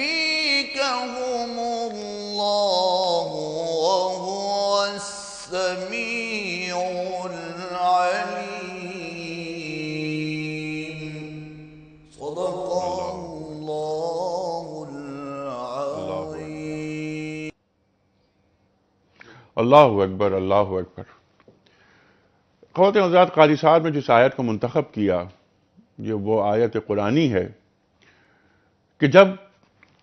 فسيكفيكهم الله وهو السميع العليم. صدق الله العظيم. اللہ اکبر، اللہ اکبر۔ خواتین حضرات، قاری صاحب نے جس آیت کو منتخب کیا یہ وہ آیت قرآنی ہے کہ جب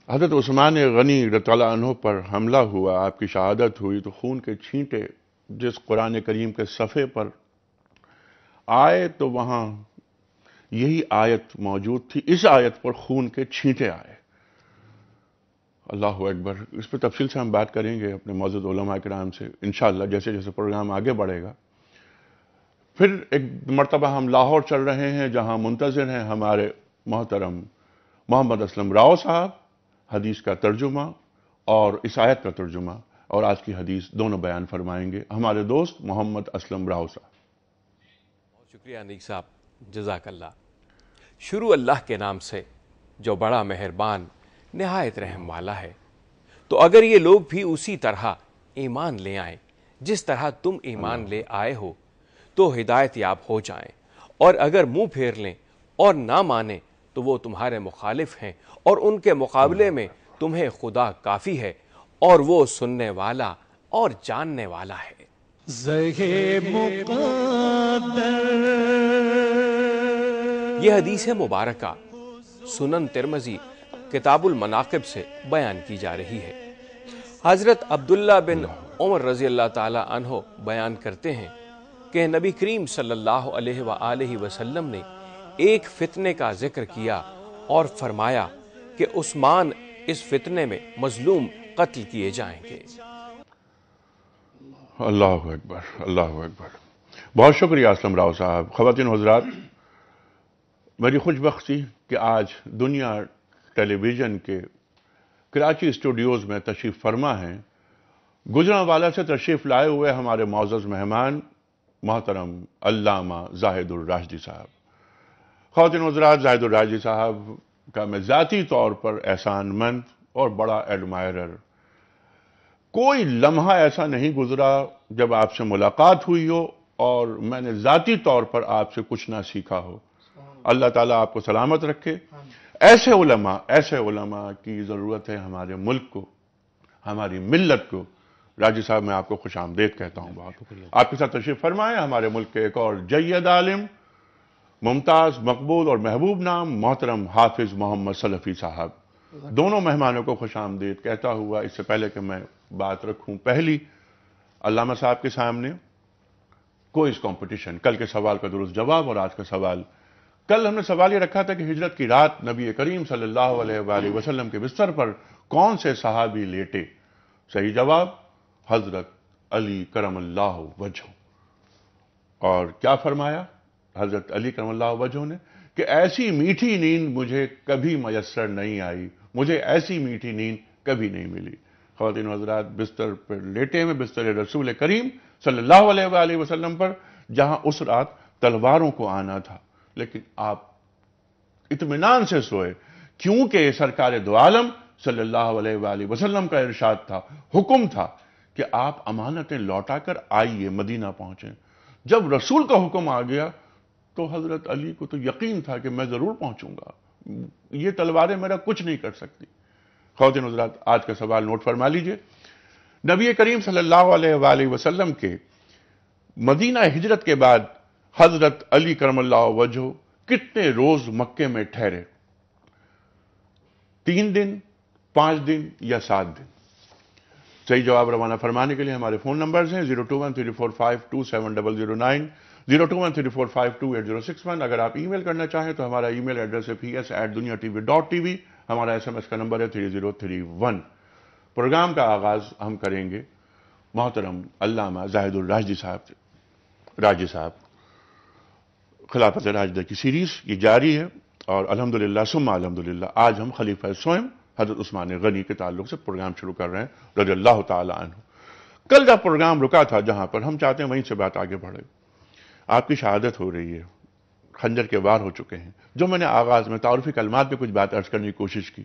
حضرت عثمان غنی رضی اللہ عنہ پر حملہ ہوا، آپ کی شہادت ہوئی، تو خون کے چھینٹے جس قرآن کریم کے صفحے پر آئے تو وہاں یہی آیت موجود تھی، اس آیت پر خون کے چھینٹے آئے۔ اللہ اکبر۔ اس پہ تفصیل سے ہم بات کریں گے اپنے معزز علماء کرام سے انشاءاللہ جیسے جیسے پروگرام آگے بڑھے گا۔ پھر ایک مرتبہ ہم لاہور چل رہے ہیں جہاں منتظر ہیں ہمارے محترم محمد اسلم راؤ صاحب، حدیث کا ترجمہ اور اس آیت کا ترجمہ اور آج کی حدیث دونوں بیان فرمائیں گے ہمارے دوست محمد اسلم راؤ صاحب۔ بہت شکریہ انیق صاحب، جزاک اللہ۔ شروع اللہ کے نام سے جو بڑا مہربان نہایت رحم والا ہے۔ تو اگر یہ لوگ بھی اسی طرح ایمان لے آئیں جس طرح تم ایمان لے آئے ہو تو ہدایت یاب ہو جائیں، اور اگر منہ پھیر لیں اور نہ مانیں تو وہ تمہارے مخالف ہیں، اور ان کے مقابلے میں تمہیں خدا کافی ہے، اور وہ سننے والا اور جاننے والا ہے۔ یہ حدیث مبارکہ سنن ترمذی کتاب المناقب سے بیان کی جا رہی ہے۔ حضرت عبداللہ بن عمر رضی اللہ تعالی عنہ بیان کرتے ہیں کہ نبی کریم صلی اللہ علیہ وآلہ وسلم نے ایک فتنے کا ذکر کیا اور فرمایا کہ عثمان اس فتنے میں مظلوم قتل کیے جائیں گے۔ اللہ اکبر، اللہ اکبر۔ بہت شکریہ اسلم راؤ صاحب۔ خواتین و حضرات، میری خوش بختی کہ آج دنیا ٹیلی ویژن کے کراچی اسٹوڈیوز میں تشریف فرما ہیں گجرانوالہ سے تشریف لائے ہوئے ہمارے معزز مہمان محترم علامہ زاہد الراشدی صاحب۔ خواتین و حضرات، زاہد الراشدی صاحب کا میں ذاتی طور پر احسان مند اور بڑا ایڈمائرر، کوئی لمحہ ایسا نہیں گزرا جب آپ سے ملاقات ہوئی ہو اور میں نے ذاتی طور پر آپ سے کچھ نہ سیکھا ہو۔ اللہ تعالیٰ آپ کو سلامت رکھے۔ ایسے علماء کی ضرورت ہے ہمارے ملک کو، ہماری ملت کو۔ راجی صاحب، میں آپ کو خوش آمدید کہتا ہوں۔ بہت آپ کے ساتھ تشریف فرمائے ہمارے ملک کے ایک اور جید عالم، ممتاز، مقبول اور محبوب نام محترم حافظ محمد سلفی صاحب۔ دونوں مہمانوں کو خوش آمدید کہتا ہوا اس سے پہلے کہ میں بات رکھوں پہلی علامہ صاحب کے سامنے کوئی اس کمپٹیشن، کل کے سوال کا درست جواب اور آج کا سوال۔ کل ہم نے سوال یہ رکھا تھا کہ ہجرت کی رات نبی کریم صلی اللہ علیہ وآلہ وسلم کے بستر پر کون سے صحابی لیٹے؟ صحیح جواب حضرت علی کرم اللہ وجہہ۔ اور کیا فرمایا حضرت علی کرم اللہ وجہہ نے کہ ایسی میٹھی نیند مجھے کبھی میسر نہیں آئی، مجھے ایسی میٹھی نیند کبھی نہیں ملی۔ خواتین و حضرات، بستر پر لیٹے ہوئے بستر رسول کریم صلی اللہ علیہ وآلہ وسلم پر جہاں اس رات تلواروں کو آنا تھا، لیکن آپ اطمینان سے سوئے کیونکہ سرکار دو عالم صلی اللہ علیہ وآلہ وسلم کا ارشاد تھا، حکم تھا کہ آپ امانتیں لوٹا کر آئیے، مدینہ پہنچیں۔ جب رسول کا حکم آ گیا تو حضرت علی کو تو یقین تھا کہ میں ضرور پہنچوں گا، یہ تلواریں میرا کچھ نہیں کر سکتی۔ خواتین و حضرات، آج کا سوال نوٹ فرما لیجئے۔ نبی کریم صلی اللہ علیہ وآلہ وسلم کے مدینہ ہجرت کے بعد حضرت علی کرم اللہ وجہہ کتنے روز مکے میں ٹھہرے؟ 3 دن، 5 دن یا 7 دن؟ صحیح جواب روانہ فرمانے کے لیے ہمارے فون نمبرز ہیں 02134527009، 02134528061۔ اگر آپ ای میل کرنا چاہیں تو ہمارا ای میل ایڈریس ہے ps@duniatv.tv، ہمارا SMS کا نمبر ہے 3031۔ پروگرام کا آغاز ہم کریں گے محترم علامہ زاہد الراشدی صاحب سے۔ راجی صاحب، خلافت راشدہ کی سیریز یہ جاری ہے اور الحمدللہ ثم الحمدللہ آج ہم خلیفہ سوئم حضرت عثمان غنی کے تعلق سے پروگرام شروع کر رہے ہیں رضی اللہ تعالی عنہ۔ کل جب پروگرام رکا تھا جہاں پر ہم چاہتے ہیں وہیں سے بات آگے بڑھے، آپ کی شہادت ہو رہی ہے، خنجر کے وار ہو چکے ہیں۔ جو میں نے آغاز میں تعارفی کلمات پہ کچھ بات عرض کرنے کی کوشش کی،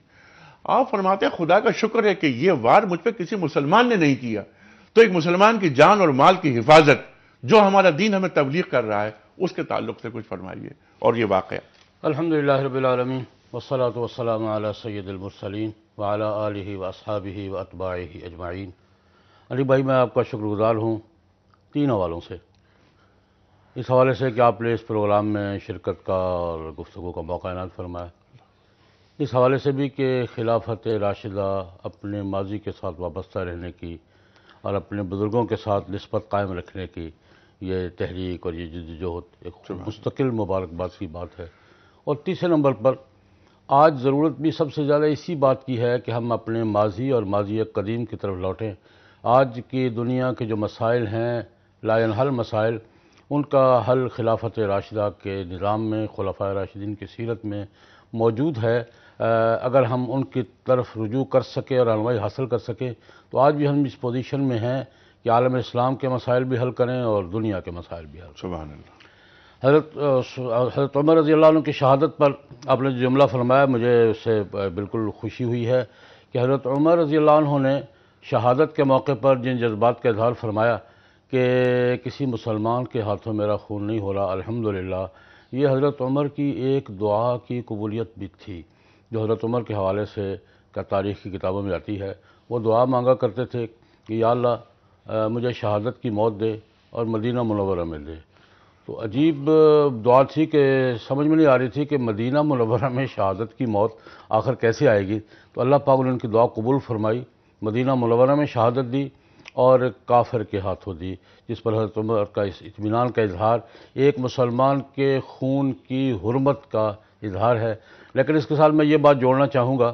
آپ فرماتے ہیں خدا کا شکر ہے کہ یہ وار مجھ پہ کسی مسلمان نے نہیں کیا، تو ایک مسلمان کی جان اور مال کی حفاظت جو ہمارا دین ہمیں تبلیغ کر رہا ہے اس کے تعلق سے کچھ فرمائیے اور یہ واقعہ۔ الحمدللہ رب العالمین والصلاة والسلام علی سید المرسلین وعلی آلہ واصحابہ واتباعہ اجمعین۔ علی بھائی میں آپ کا شکر گزار ہوں 3 حوالوں سے۔ اس حوالے سے کہ آپ نے اس پروگرام میں شرکت کا اور گفتگو کا موقع عنایت فرمایا، اس حوالے سے بھی کہ خلافت راشدہ اپنے ماضی کے ساتھ وابستہ رہنے کی اور اپنے بزرگوں کے ساتھ نسبت قائم رکھنے کی یہ تحریک اور یہ جدوجہد ایک مستقل مبارکباد کی بات ہے۔ اور تیسرے نمبر پر آج ضرورت بھی سب سے زیادہ اسی بات کی ہے کہ ہم اپنے ماضی اور ماضی قدیم کی طرف لوٹیں۔ آج کی دنیا کے جو مسائل ہیں لا ینحل مسائل، ان کا حل خلافت راشدہ کے نظام میں، خلفائے راشدین کی سیرت میں موجود ہے۔ اگر ہم ان کی طرف رجوع کر سکیں اور رہنمائی حاصل کر سکیں تو آج بھی ہم اس پوزیشن میں ہیں کہ عالم اسلام کے مسائل بھی حل کریں اور دنیا کے مسائل بھی حل کریں۔ سبحان اللہ۔ حضرت عمر رضی اللہ عنہ کی شہادت پر آپ نے جو جملہ فرمایا مجھے اس سے بالکل خوشی ہوئی ہے کہ حضرت عمر رضی اللہ عنہ نے شہادت کے موقع پر جن جذبات کا اظہار فرمایا کہ کسی مسلمان کے ہاتھوں میرا خون نہیں ہو رہا الحمدللہ، یہ حضرت عمر کی ایک دعا کی قبولیت بھی تھی جو حضرت عمر کے حوالے سے کا تاریخ کی کتابوں میں آتی ہے۔ وہ دعا مانگا کرتے تھے کہ یا اللہ مجھے شہادت کی موت دے اور مدینہ منورہ میں دے۔ تو عجیب دعا تھی کہ سمجھ میں نہیں آ رہی تھی کہ مدینہ منورہ میں شہادت کی موت آخر کیسے آئے گی، تو اللہ پاک نے ان کی دعا قبول فرمائی، مدینہ منورہ میں شہادت دی اور کافر کے ہاتھوں دی، جس پر حضرت عمر کا اس اطمینان کا اظہار ایک مسلمان کے خون کی حرمت کا اظہار ہے۔ لیکن اس کے ساتھ میں یہ بات جوڑنا چاہوں گا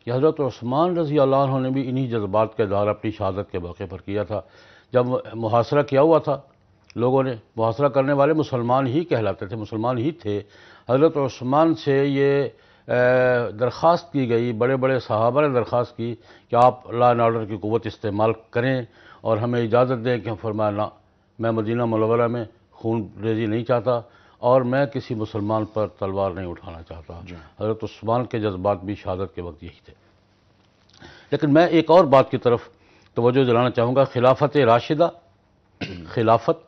کہ حضرت عثمان رضی اللہ عنہ نے بھی انہی جذبات کا اظہار اپنی شہادت کے موقع پر کیا تھا۔ جب محاصرہ کیا ہوا تھا لوگوں نے، محاصرہ کرنے والے مسلمان ہی کہلاتے تھے، مسلمان ہی تھے، حضرت عثمان سے یہ درخواست کی گئی، بڑے بڑے صحابہ نے درخواست کی کہ آپ لا اینڈ آرڈر کی قوت استعمال کریں اور ہمیں اجازت دیں کہ ہم فرمایا نہ، میں مدینہ منورہ میں خون ریزی نہیں چاہتا اور میں کسی مسلمان پر تلوار نہیں اٹھانا چاہتا۔ حضرت عثمان کے جذبات بھی شہادت کے وقت یہی تھے۔ لیکن میں ایک اور بات کی طرف توجہ دلانا چاہوں گا، خلافت راشدہ، خلافت،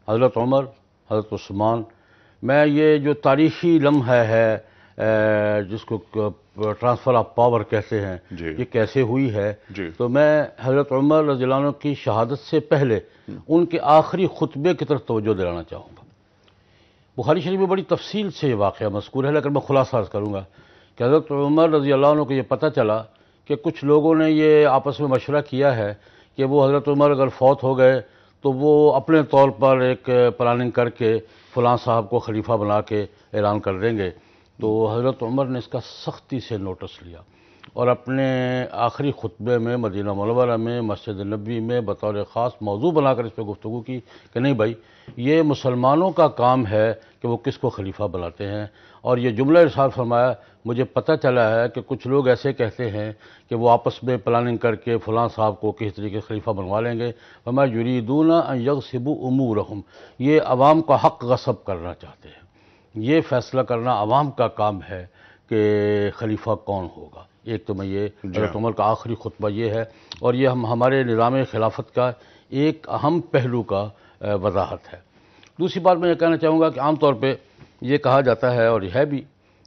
حضرت عمر، حضرت عثمان، میں یہ جو تاریخی لمحہ ہے جس کو ٹرانسفر آف پاور کہتے ہیں، یہ کیسے ہوئی ہے، تو میں حضرت عمر رضی اللہ عنہ کی شہادت سے پہلے ان کے آخری خطبے کی طرف توجہ دلانا چاہوں گا۔ بخاری شریف میں بڑی تفصیل سے یہ واقعہ مذکور ہے، لیکن میں خلاصہ عرض کروں گا کہ حضرت عمر رضی اللہ عنہ کو یہ پتہ چلا کہ کچھ لوگوں نے یہ آپس میں مشورہ کیا ہے کہ وہ حضرت عمر اگر فوت ہو گئے تو وہ اپنے طور پر ایک پلاننگ کر کے فلاں صاحب کو خلیفہ بنا کے اعلان کر دیں گے۔ تو حضرت عمر نے اس کا سختی سے نوٹس لیا اور اپنے آخری خطبے میں مدینہ منورہ میں مسجد نبوی میں بطور خاص موضوع بنا کر اس پہ گفتگو کی کہ نہیں بھائی، یہ مسلمانوں کا کام ہے کہ وہ کس کو خلیفہ بناتے ہیں۔ اور یہ جملہ ارشاد فرمایا، مجھے پتہ چلا ہے کہ کچھ لوگ ایسے کہتے ہیں کہ وہ آپس میں پلاننگ کر کے فلاں صاحب کو کس طریقے خلیفہ بنوا لیں گے، وما یریدون ان یغصبوا امورہم، یہ عوام کا حق غصب کرنا چاہتے ہیں۔ یہ فیصلہ کرنا عوام کا کام ہے کہ خلیفہ کون ہوگا۔ ایک تو میں یہ حضرت عمر کا آخری خطبہ یہ ہے، اور یہ ہمارے نظام خلافت کا ایک اہم پہلو کا وضاحت ہے۔ دوسری بات میں یہ کہنا چاہوں گا کہ عام طور پہ یہ کہا جاتا ہے اور یہ ہے بھی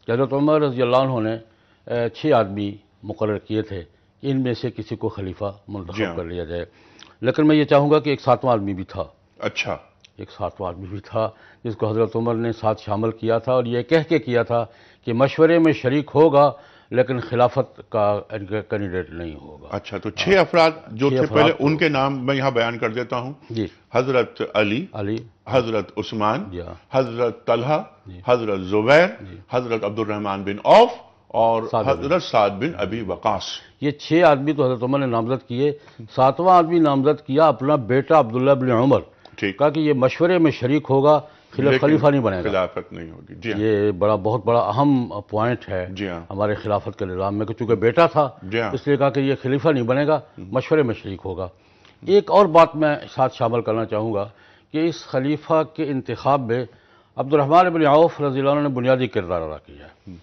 کہ حضرت عمر رضی اللہ عنہ نے 6 آدمی مقرر کیے تھے، ان میں سے کسی کو خلیفہ منتخب کر لیا جائے، لیکن میں یہ چاہوں گا کہ ایک 7واں آدمی بھی تھا۔ اچھا، ایک 7واں آدمی بھی تھا جس کو حضرت عمر نے ساتھ شامل کیا تھا اور یہ کہہ کے کیا تھا کہ مشورے میں شریک ہوگا لیکن خلافت کا کینڈیڈیٹ نہیں ہوگا۔ اچھا، تو 6 افراد جو تھے پہلے ان کے نام میں یہاں بیان کر دیتا ہوں۔ جی، حضرت علی، حضرت عثمان، حضرت طلحہ، حضرت زبیر، حضرت عبد الرحمن بن عوف اور حضرت سعد بن ابی وقاص۔ یہ 6 آدمی تو حضرت عمر نے نامزد کیے۔ 7واں آدمی نامزد کیا اپنا بیٹا عبداللہ بن عمر، کہا کہ یہ مشورے میں شریک ہوگا، خلیفہ نہیں بنے گا، خلافت نہیں ہوگی۔ جی، یہ بہت بڑا اہم پوائنٹ ہے ہمارے خلافت کے نظام میں کہ چونکہ بیٹا تھا اس لیے کہا کہ یہ خلیفہ نہیں بنے گا، مشورے میں شریک ہوگا۔ ایک اور بات میں ساتھ شامل کرنا چاہوں گا کہ اس خلیفہ کے انتخاب میں عبد الرحمن بن عوف رضی اللہ عنہ نے بنیادی کردار ادا کیا ہے،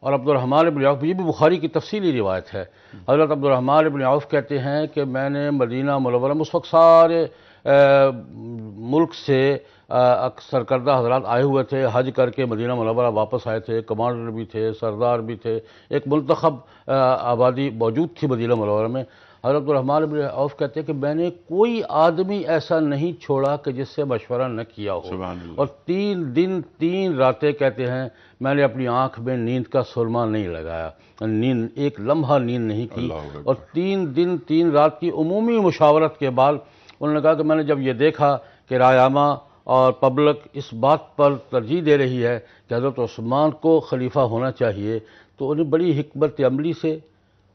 اور عبد الرحمن بن عوف، یہ بھی بخاری کی تفصیلی روایت ہے، حضرت عبد الرحمن بن عوف کہتے ہیں کہ میں نے مدینہ منورہ میں اس وقت سارے ملک سے سرکردہ حضرات آئے ہوئے تھے، حج کر کے مدینہ منورہ واپس آئے تھے، کمانڈر بھی تھے، سردار بھی تھے، ایک منتخب آبادی موجود تھی مدینہ منورہ میں۔ حضرت الرحمن بن عوف کہتے ہیں کہ میں نے کوئی آدمی ایسا نہیں چھوڑا کہ جس سے مشورہ نہ کیا ہو، سبحان اللہ۔ اور 3 دن 3 راتیں کہتے ہیں میں نے اپنی آنکھ میں نیند کا سرما نہیں لگایا، نیند ایک لمحہ نیند نہیں کی، اللہ اکبر۔ اور 3 دن 3 رات کی عمومی مشاورت کے بعد انہوں نے کہا کہ میں نے جب یہ دیکھا کہ رائے عامہ اور پبلک اس بات پر ترجیح دے رہی ہے کہ حضرت عثمان کو خلیفہ ہونا چاہیے، تو انہیں بڑی حکمت عملی سے،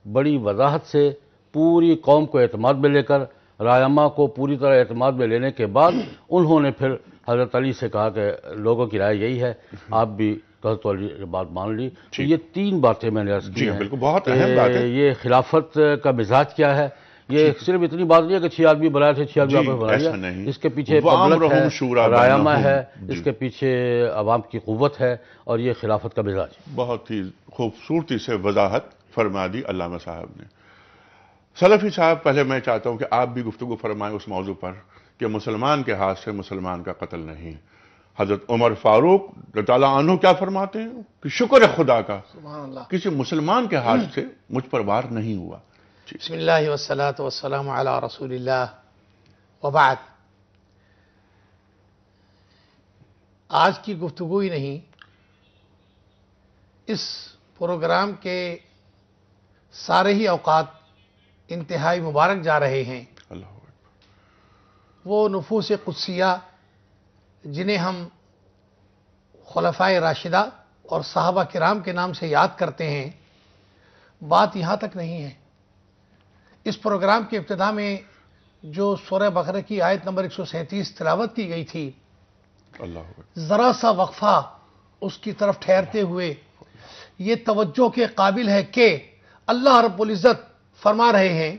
بڑی وضاحت سے، پوری قوم کو اعتماد میں لے کر، رائے عامہ کو پوری طرح اعتماد میں لینے کے بعد انہوں نے پھر حضرت علی سے کہا کہ لوگوں کی رائے یہی ہے، آپ بھی حضرت علی نے بات مان لی۔ تو یہ 3 باتیں میں نے عرض کی جی ہیں بالکل، بہت کہ اہم بات ہے۔ یہ خلافت کا مزاج کیا ہے۔ یہ صرف اتنی بات نہیں ہے کہ 6 آدمی بنائے تھے، 6 آدمی آپ نے بنا لیا، ایسا نہیں۔ اس کے پیچھے پبلک وَأَمْرُهُمْ شُورَىٰ ہے، رائے عامہ بَيْنَهُمْ۔ ہے، اس کے پیچھے عوام کی قوت ہے، اور یہ خلافت کا مزاج۔ بہت ہی خوبصورتی سے وضاحت فرما دی علامہ صاحب نے۔ سلفی صاحب، پہلے میں چاہتا ہوں کہ آپ بھی گفتگو فرمائیں اس موضوع پر کہ مسلمان کے ہاتھ سے مسلمان کا قتل نہیں۔ حضرت عمر فاروق رضی اللہ عنہ کیا فرماتے ہیں کہ شکر ہے خدا کا کسی مسلمان کے ہاتھ سے مجھ پر وار نہیں ہوا۔ بسم اللہ والصلاة والسلام علی رسول اللہ وبعد۔ آج کی گفتگو ہی نہیں، اس پروگرام کے سارے ہی اوقات انتہائی مبارک جا رہے ہیں۔ اللہ اکبر۔ وہ نفوس قدسیہ جنہیں ہم خلفائے راشدہ اور صحابہ کرام کے نام سے یاد کرتے ہیں، بات یہاں تک نہیں ہے۔ اس پروگرام کے ابتدا میں جو سورہ بقرہ کی آیت نمبر 137 تلاوت کی گئی تھی، اللہ اکبر۔ ذرا سا وقفہ اس کی طرف ٹھہرتے ہوئے یہ توجہ کے قابل ہے کہ اللہ رب العزت فرما رہے ہیں،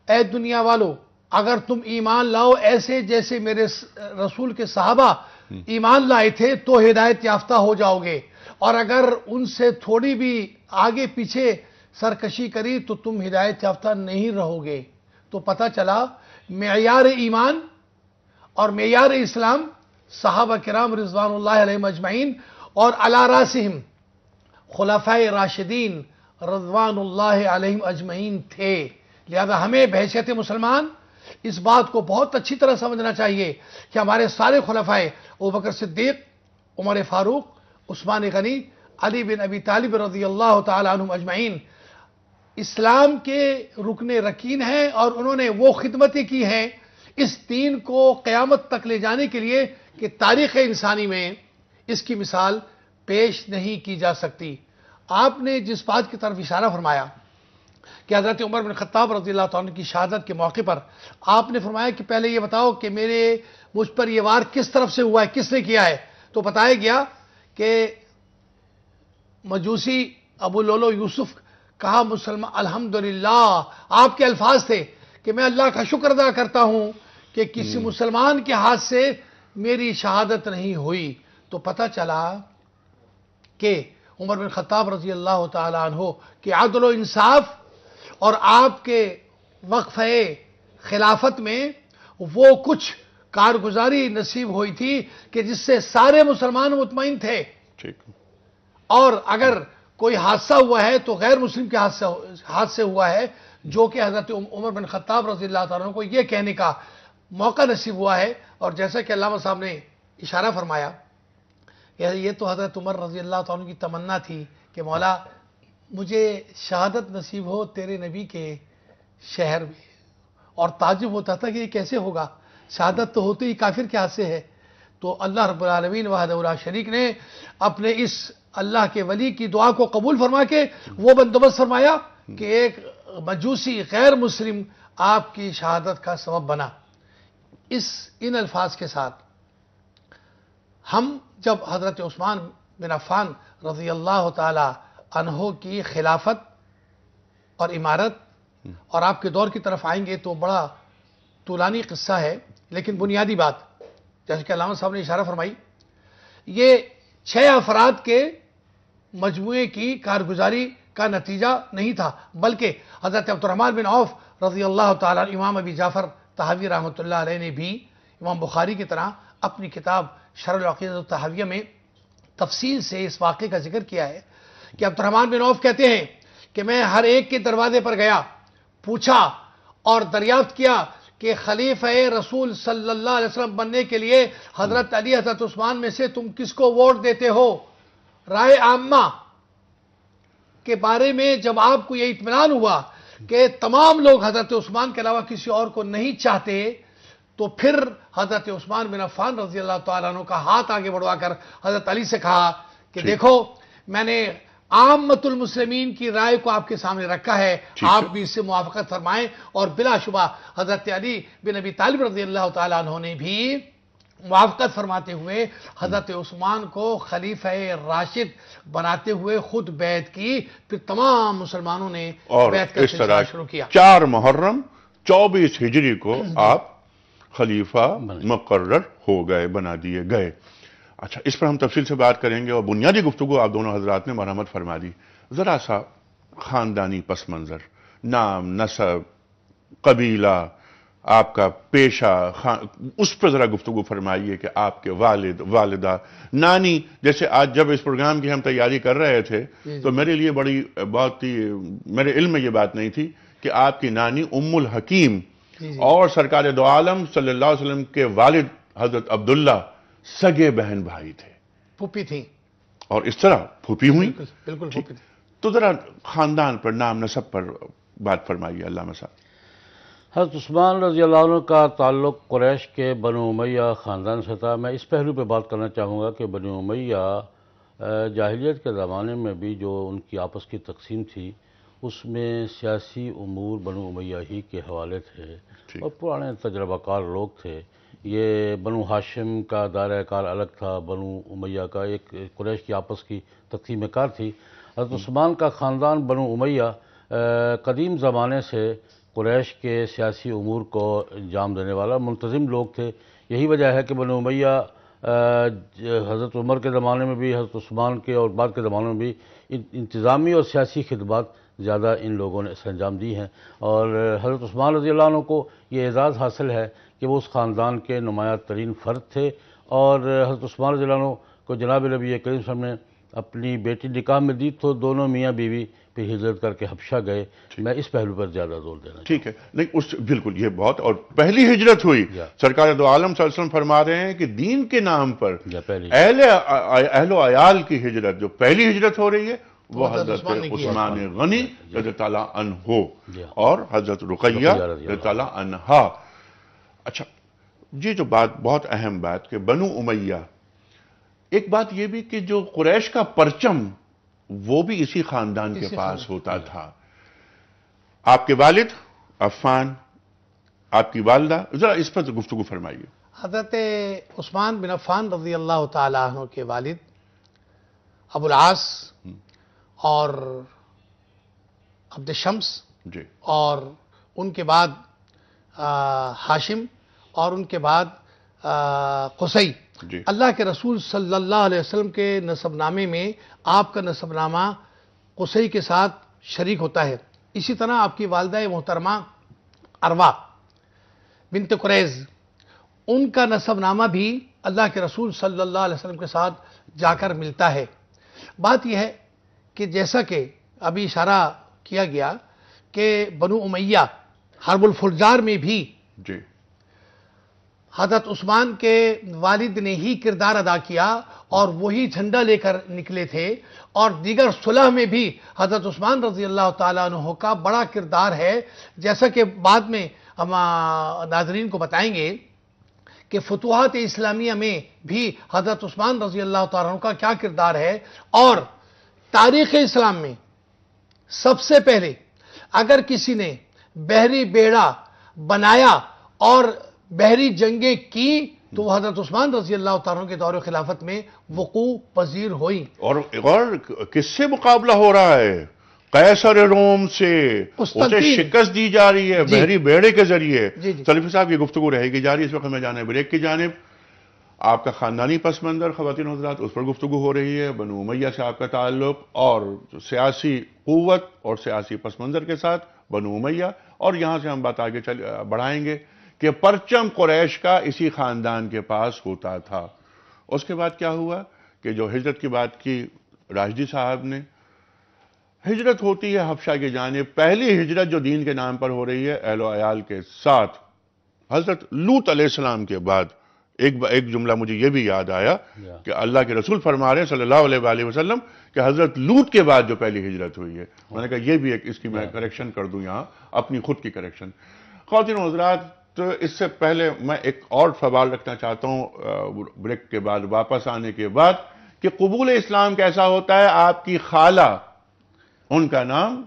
اے دنیا والو، اگر تم ایمان لاؤ ایسے جیسے میرے رسول کے صحابہ ایمان لائے تھے تو ہدایت یافتہ ہو جاؤ گے، اور اگر ان سے تھوڑی بھی آگے پیچھے سرکشی کری تو تم ہدایت یافتہ نہیں رہو گے۔ تو پتہ چلا معیار ایمان اور معیار اسلام صحابہ کرام رضوان اللہ علیہم اجمعین اور علی راسہم خلفائے راشدین رضوان اللہ علیہم اجمعین تھے۔ لہذا ہمیں بحیثیت مسلمان اس بات کو بہت اچھی طرح سمجھنا چاہیے کہ ہمارے سارے خلفائے ابوبکر صدیق، عمر فاروق، عثمان غنی، علی بن ابی طالب رضی اللہ تعالی عنہم اجمعین اسلام کے رکن رکین ہیں، اور انہوں نے وہ خدمتیں کی ہیں اس دین کو قیامت تک لے جانے کے لیے کہ تاریخ انسانی میں اس کی مثال پیش نہیں کی جا سکتی۔ آپ نے جس بات کی طرف اشارہ فرمایا کہ حضرت عمر بن خطاب رضی اللہ عنہ کی شہادت کے موقع پر آپ نے فرمایا کہ پہلے یہ بتاؤ کہ مجھ پر یہ وار کس طرف سے ہوا ہے، کس نے کیا ہے؟ تو بتایا گیا کہ مجوسی ابو لولو یوسف کہا مسلمان الحمدللہ، آپ کے الفاظ تھے کہ میں اللہ کا شکر ادا کرتا ہوں کہ کسی مسلمان کے ہاتھ سے میری شہادت نہیں ہوئی۔ تو پتہ چلا کہ عمر بن خطاب رضی اللہ تعالی عنہ کہ عدل و انصاف اور آپ کے وقفہ خلافت میں وہ کچھ کارگزاری نصیب ہوئی تھی کہ جس سے سارے مسلمان مطمئن تھے، ٹھیک۔ اور اگر کوئی حادثہ ہوا ہے تو غیر مسلم کے ہاتھ سے ہوا ہے، جو کہ حضرت عمر بن خطاب رضی اللہ تعالیٰ عنہ کو یہ کہنے کا موقع نصیب ہوا ہے۔ اور جیسا کہ علامہ صاحب نے اشارہ فرمایا کہ یہ تو حضرت عمر رضی اللہ تعالیٰ عنہ کی تمنا تھی کہ مولا مجھے شہادت نصیب ہو تیرے نبی کے شہر میں، اور تعجب ہوتا تھا کہ یہ کیسے ہوگا، شہادت تو ہوتے ہی کافر کے ہاتھ سے ہے۔ تو اللہ رب العالمین وحدہ لا شریک نے اپنے اس اللہ کے ولی کی دعا کو قبول فرما کے وہ بندوبست فرمایا کہ ایک مجوسی غیر مسلم آپ کی شہادت کا سبب بنا۔ ان الفاظ کے ساتھ ہم جب حضرت عثمان بن عفان رضی اللہ تعالی عنہ کی خلافت اور امارت اور آپ کے دور کی طرف آئیں گے تو بڑا طولانی قصہ ہے، لیکن بنیادی بات جیسے کہ علامہ صاحب نے اشارہ فرمائی، یہ 6 افراد کے مجموعے کی کارگزاری کا نتیجہ نہیں تھا، بلکہ حضرت عبد الرحمن بن عوف رضی اللہ تعالیٰ امام ابی جعفر طحاوی رحمۃ اللہ علیہ نے بھی امام بخاری کی طرح اپنی کتاب شرح العقیدۃ الطحاویہ میں تفصیل سے اس واقعے کا ذکر کیا ہے کہ عبد الرحمن بن عوف کہتے ہیں کہ میں ہر ایک کے دروازے پر گیا، پوچھا اور دریافت کیا کہ خلیفہ رسول صلی اللہ علیہ وسلم بننے کے لیے حضرت علی حضرت عثمان میں سے تم کس کو ووٹ دیتے ہو؟ رائے عامہ کے بارے میں جب آپ کو یہ اطمینان ہوا کہ تمام لوگ حضرت عثمان کے علاوہ کسی اور کو نہیں چاہتے، تو پھر حضرت عثمان بن عفان رضی اللہ تعالیٰ عنہ کا ہاتھ آگے بڑھوا کر حضرت علی سے کہا کہ دیکھو میں نے عامت المسلمین کی رائے کو آپ کے سامنے رکھا ہے، آپ بھی اس سے موافقت فرمائیں. اور بلا شبہ حضرت علی بن ابی طالب رضی اللہ تعالیٰ عنہ نے بھی موافقت فرماتے ہوئے حضرت عثمان کو خلیفہ راشد بناتے ہوئے خود بیعت کی. پھر تمام مسلمانوں نے بیعت کا سلسلہ شروع کیا. 4 محرم 24 ہجری کو آپ خلیفہ مقرر ہو گئے، بنا دیے گئے. اچھا، اس پر ہم تفصیل سے بات کریں گے، اور بنیادی گفتگو آپ دونوں حضرات نے مرحمت فرما دی. ذرا سا خاندانی پس منظر، نام، نسب، قبیلہ، آپ کا پیشہ، اس پر ذرا گفتگو فرمائیے کہ آپ کے والد، والدہ، نانی. جیسے آج جب اس پروگرام کی ہم تیاری کر رہے تھے تو میرے لیے بہت ہی میرے علم میں یہ بات نہیں تھی کہ آپ کی نانی ام الحکیم اور سرکار دو عالم صلی اللہ علیہ وسلم کے والد حضرت عبداللہ سگے بہن بھائی تھے، پھوپھی تھی، اور اس طرح پھوپھی ہوئی. بالکل پھوپھی تھی. تو ذرا خاندان پر، نام نسب پر بات فرمائیے علامہ صاحب. حضرت عثمان رضی اللہ عنہ کا تعلق قریش کے بنو امیہ خاندان سے تھا. میں اس پہلو پہ بات کرنا چاہوں گا کہ بنو امیہ جاہلیت کے زمانے میں بھی جو ان کی آپس کی تقسیم تھی، اس میں سیاسی امور بنو امیہ ہی کے حوالے تھے، اور پرانے تجربہ کار لوگ تھے. یہ بنو ہاشم کا دائرہ کار الگ تھا، بنو امیہ کا ایک قریش کی آپس کی تقسیم کار تھی. حضرت عثمان کا خاندان بنو امیہ قدیم زمانے سے قریش کے سیاسی امور کو انجام دینے والا منتظم لوگ تھے. یہی وجہ ہے کہ بنو امیہ حضرت عمر کے زمانے میں بھی، حضرت عثمان کے اور بعد کے زمانوں میں بھی انتظامی اور سیاسی خدمات زیادہ ان لوگوں نے سر انجام دی ہیں. اور حضرت عثمان رضی اللہ عنہ کو یہ اعزاز حاصل ہے کہ وہ اس خاندان کے نمایاں ترین فرد تھے. اور حضرت عثمان رضی اللہ عنہ کو جناب نبی کریم صلی اللہ علیہ وسلم نے اپنی بیٹی نکاح میں دی تو دونوں میاں بیوی پھر ہجرت کر کے حبشہ گئے. میں اس پہلو پر زیادہ زور دینا چاہتا ہوں. ٹھیک ہے، نہیں بالکل یہ بہت، اور پہلی ہجرت ہوئی، سرکار دو عالم صلی اللہ علیہ وسلم فرما رہے ہیں کہ دین کے نام پر اہل و عیال کی ہجرت، جو پہلی ہجرت ہو رہی ہے وہ حضرت عثمان غنی رضی اللہ عنہ اور حضرت رقیہ رضی اللہ عنہا. اچھا، یہ جو بات بہت اہم بات کہ بنو امیہ، ایک بات یہ بھی کہ جو قریش کا پرچم وہ بھی اسی خاندان کے پاس ہوتا تھا. آپ کے والد عفان، آپ کی والدہ، ذرا اس پر گفتگو فرمائیے. حضرت عثمان بن عفان رضی اللہ تعالیٰ عنہ کے والد ابو العاص اور عبد شمس، جی، اور ان کے بعد ہاشم، اور ان کے بعد قصی. جی، اللہ کے رسول صلی اللہ علیہ وسلم کے نسب نامے میں آپ کا نسب نامہ قصی کے ساتھ شریک ہوتا ہے. اسی طرح آپ کی والدہ محترمہ اروا بنت قریز، ان کا نسب نامہ بھی اللہ کے رسول صلی اللہ علیہ وسلم کے ساتھ جا کر ملتا ہے. بات یہ ہے کہ جیسا کہ ابھی اشارہ کیا گیا کہ بنو امیہ حرب الفرجار میں بھی جی، حضرت عثمان کے والد نے ہی کردار ادا کیا اور وہی جھنڈا لے کر نکلے تھے. اور دیگر صلح میں بھی حضرت عثمان رضی اللہ تعالیٰ عنہ کا بڑا کردار ہے، جیسا کہ بعد میں ہم ناظرین کو بتائیں گے کہ فتوحات اسلامیہ میں بھی حضرت عثمان رضی اللہ تعالیٰ عنہ کا کیا کردار ہے. اور تاریخ اسلام میں سب سے پہلے اگر کسی نے بحری بیڑا بنایا اور بحری جنگیں کی تو وہ حضرت عثمان رضی اللہ تعالیٰ عنہ کے دور خلافت میں وقوع پذیر ہوئی. اور کس سے مقابلہ ہو رہا ہے؟ قیصر روم سے اسے شکست دی جا رہی ہے بحری بیڑے کے ذریعے. سلیفی صاحب کی گفتگو رہے گی جاری. اس وقت میں جانا ہے بریک کی جانب. آپ کا خاندانی پس منظر خواتین حضرات، اس پر گفتگو ہو رہی ہے، بنو امیہ سے آپ کا تعلق اور سیاسی قوت اور سیاسی پس منظر کے ساتھ بنو امیہ. اور یہاں سے ہم بات آگے بڑھائیں گے کہ پرچم قریش کا اسی خاندان کے پاس ہوتا تھا. اس کے بعد کیا ہوا کہ جو ہجرت کی بات کی راشدی صاحب نے، ہجرت ہوتی ہے حبشہ کی جانب. پہلی ہجرت جو دین کے نام پر ہو رہی ہے اہل و عیال کے ساتھ. حضرت لوط علیہ السلام کے بعد ایک جملہ مجھے یہ بھی یاد آیا کہ اللہ کے رسول فرما رہے ہیں صلی اللہ علیہ وآلہ وسلم کہ حضرت لوط کے بعد جو پہلی ہجرت ہوئی ہے. میں نے کہا یہ بھی اس کی میں کریکشن کر دوں یہاں، اپنی خود کی کریکشن. خواتین و حضرات، اس سے پہلے میں ایک اور سوال رکھنا چاہتا ہوں بریک کے بعد واپس آنے کے بعد، کہ قبول اسلام کیسا ہوتا ہے. آپ کی خالہ، ان کا نام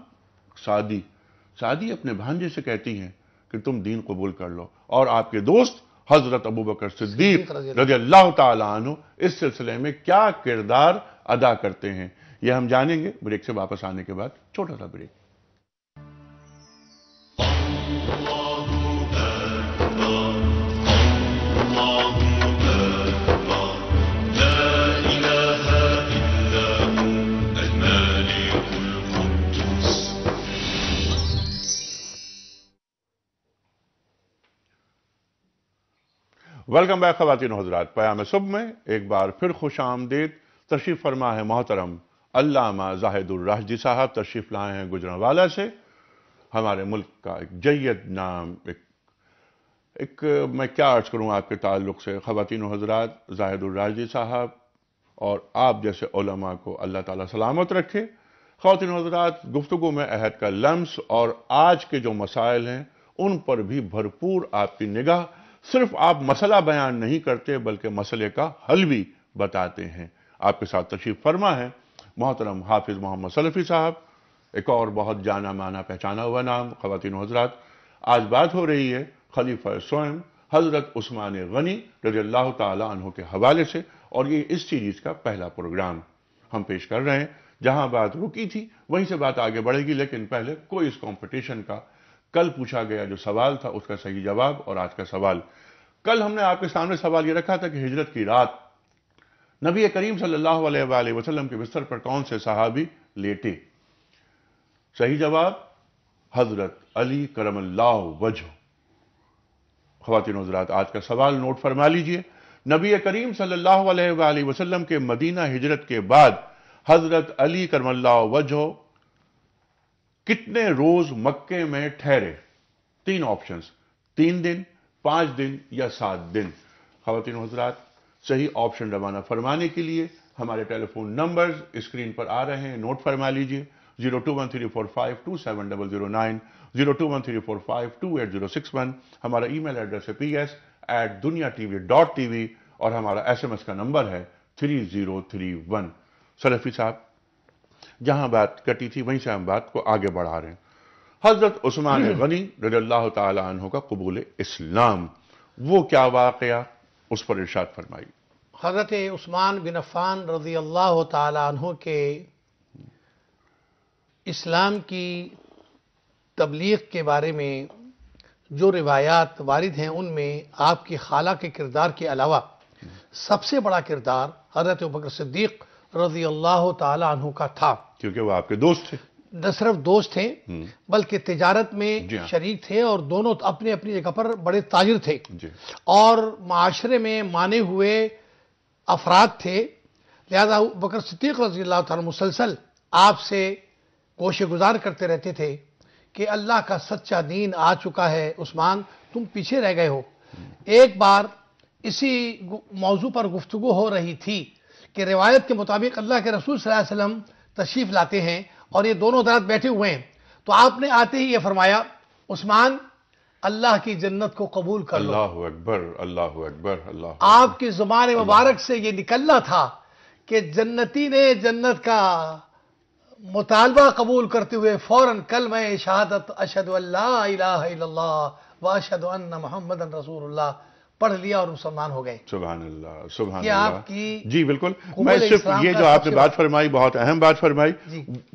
سعدی اپنے بھانجے سے کہتی ہیں کہ تم دین قبول کر لو، اور آپ کے دوست حضرت ابوبکر صدیق رضی اللہ تعالی عنہ اس سلسلے میں کیا کردار ادا کرتے ہیں، یہ ہم جانیں گے بریک سے واپس آنے کے بعد. چھوٹا سا بریک. ویلکم بیک خواتین و حضرات. پیام صبح میں ایک بار پھر خوش آمدید. تشریف فرما ہے محترم علامہ زاہد الراشدی صاحب، تشریف لائے ہیں گجرانوالہ سے. ہمارے ملک کا ایک جید نام، ایک میں کیا عرض کروں آپ کے تعلق سے. خواتین و حضرات، زاہد الراشدی صاحب اور آپ جیسے علماء کو اللہ تعالیٰ سلامت رکھے. خواتین و حضرات، گفتگو میں عہد کا لمس اور آج کے جو مسائل ہیں ان پر بھی بھرپور آپ کی نگاہ. صرف آپ مسئلہ بیان نہیں کرتے بلکہ مسئلے کا حل بھی بتاتے ہیں. آپ کے ساتھ تشریف فرما ہے محترم حافظ محمد سلفی صاحب، ایک اور بہت جانا مانا پہچانا ہوا نام. خواتین و حضرات، آج بات ہو رہی ہے خلیفہ سوئم حضرت عثمان غنی رضی اللہ تعالی عنہ کے حوالے سے، اور یہ اس سیریز کا پہلا پروگرام ہم پیش کر رہے ہیں. جہاں بات رکی تھی وہیں سے بات آگے بڑھے گی، لیکن پہلے کوئی اس کمپٹیشن کا کل پوچھا گیا جو سوال تھا اس کا صحیح جواب اور آج کا سوال. کل ہم نے آپ کے سامنے سوال یہ رکھا تھا کہ ہجرت کی رات نبی کریم صلی اللہ علیہ وآلہ وسلم کے بستر پر کون سے صحابی لیٹے؟ صحیح جواب حضرت علی کرم اللہ وجہ. خواتین و حضرات، آج کا سوال نوٹ فرما لیجئے. نبی کریم صلی اللہ علیہ وآلہ وسلم کے مدینہ ہجرت کے بعد حضرت علی کرم اللہ وجہ کتنے روز مکے میں ٹھہرے؟ 3 آپشنز، 3 دن، 5 دن یا 7 دن. خواتین و حضرات، صحیح آپشن روانہ فرمانے کے لیے ہمارے ٹیلی فون نمبرز اسکرین پر آ رہے ہیں، نوٹ فرما لیجئے. 021345270009، 021345286061. ہمارا ای میل ایڈریس ہے ps@duniatv.tv اور ہمارا SMS کا نمبر ہے 3031. سلفی صاحب، جہاں بات کٹی تھی وہیں سے ہم بات کو آگے بڑھا رہے ہیں. حضرت عثمان غنی رضی اللہ تعالی عنہ کا قبول اسلام، وہ کیا واقعہ، اس پر ارشاد فرمائی. حضرت عثمان بن عفان رضی اللہ تعالی عنہ کے اسلام کی تبلیغ کے بارے میں جو روایات وارد ہیں ان میں آپ کی خالہ کے کردار کے علاوہ سب سے بڑا کردار حضرت ابوبکر صدیق رضی اللہ تعالی عنہ کا تھا، کیونکہ وہ آپ کے دوست تھے. نہ صرف دوست تھے بلکہ تجارت میں شریک تھے، اور دونوں اپنی اپنی جگہ پر بڑے تاجر تھے اور معاشرے میں مانے ہوئے افراد تھے. لہذا ابوبکر صدیق رضی اللہ تعالی مسلسل آپ سے کوشش گزار کرتے رہتے تھے کہ اللہ کا سچا دین آ چکا ہے، عثمان تم پیچھے رہ گئے ہو. ایک بار اسی موضوع پر گفتگو ہو رہی تھی کہ روایت کے مطابق اللہ کے رسول صلی اللہ علیہ وسلم تشریف لاتے ہیں اور یہ دونوں حضرات بیٹھے ہوئے ہیں، تو آپ نے آتے ہی یہ فرمایا عثمان اللہ کی جنت کو قبول کر لو. اللہ اکبر، اللہ اکبر، اللہ. آپ کی زبان مبارک سے یہ نکلنا تھا کہ جنتی نے جنت کا مطالبہ قبول کرتے ہوئے فوراً کلمہ شہادت اشہد ان لا الہ الا اللہ واشہد ان محمد رسول اللہ پڑھ لیا اور مسلمان ہو گئے. سبحان اللہ، سبحان یہ اللہ. آپ کی جی بالکل. میں صرف یہ جو آپ نے بات فرمائی بہت اہم بات فرمائی،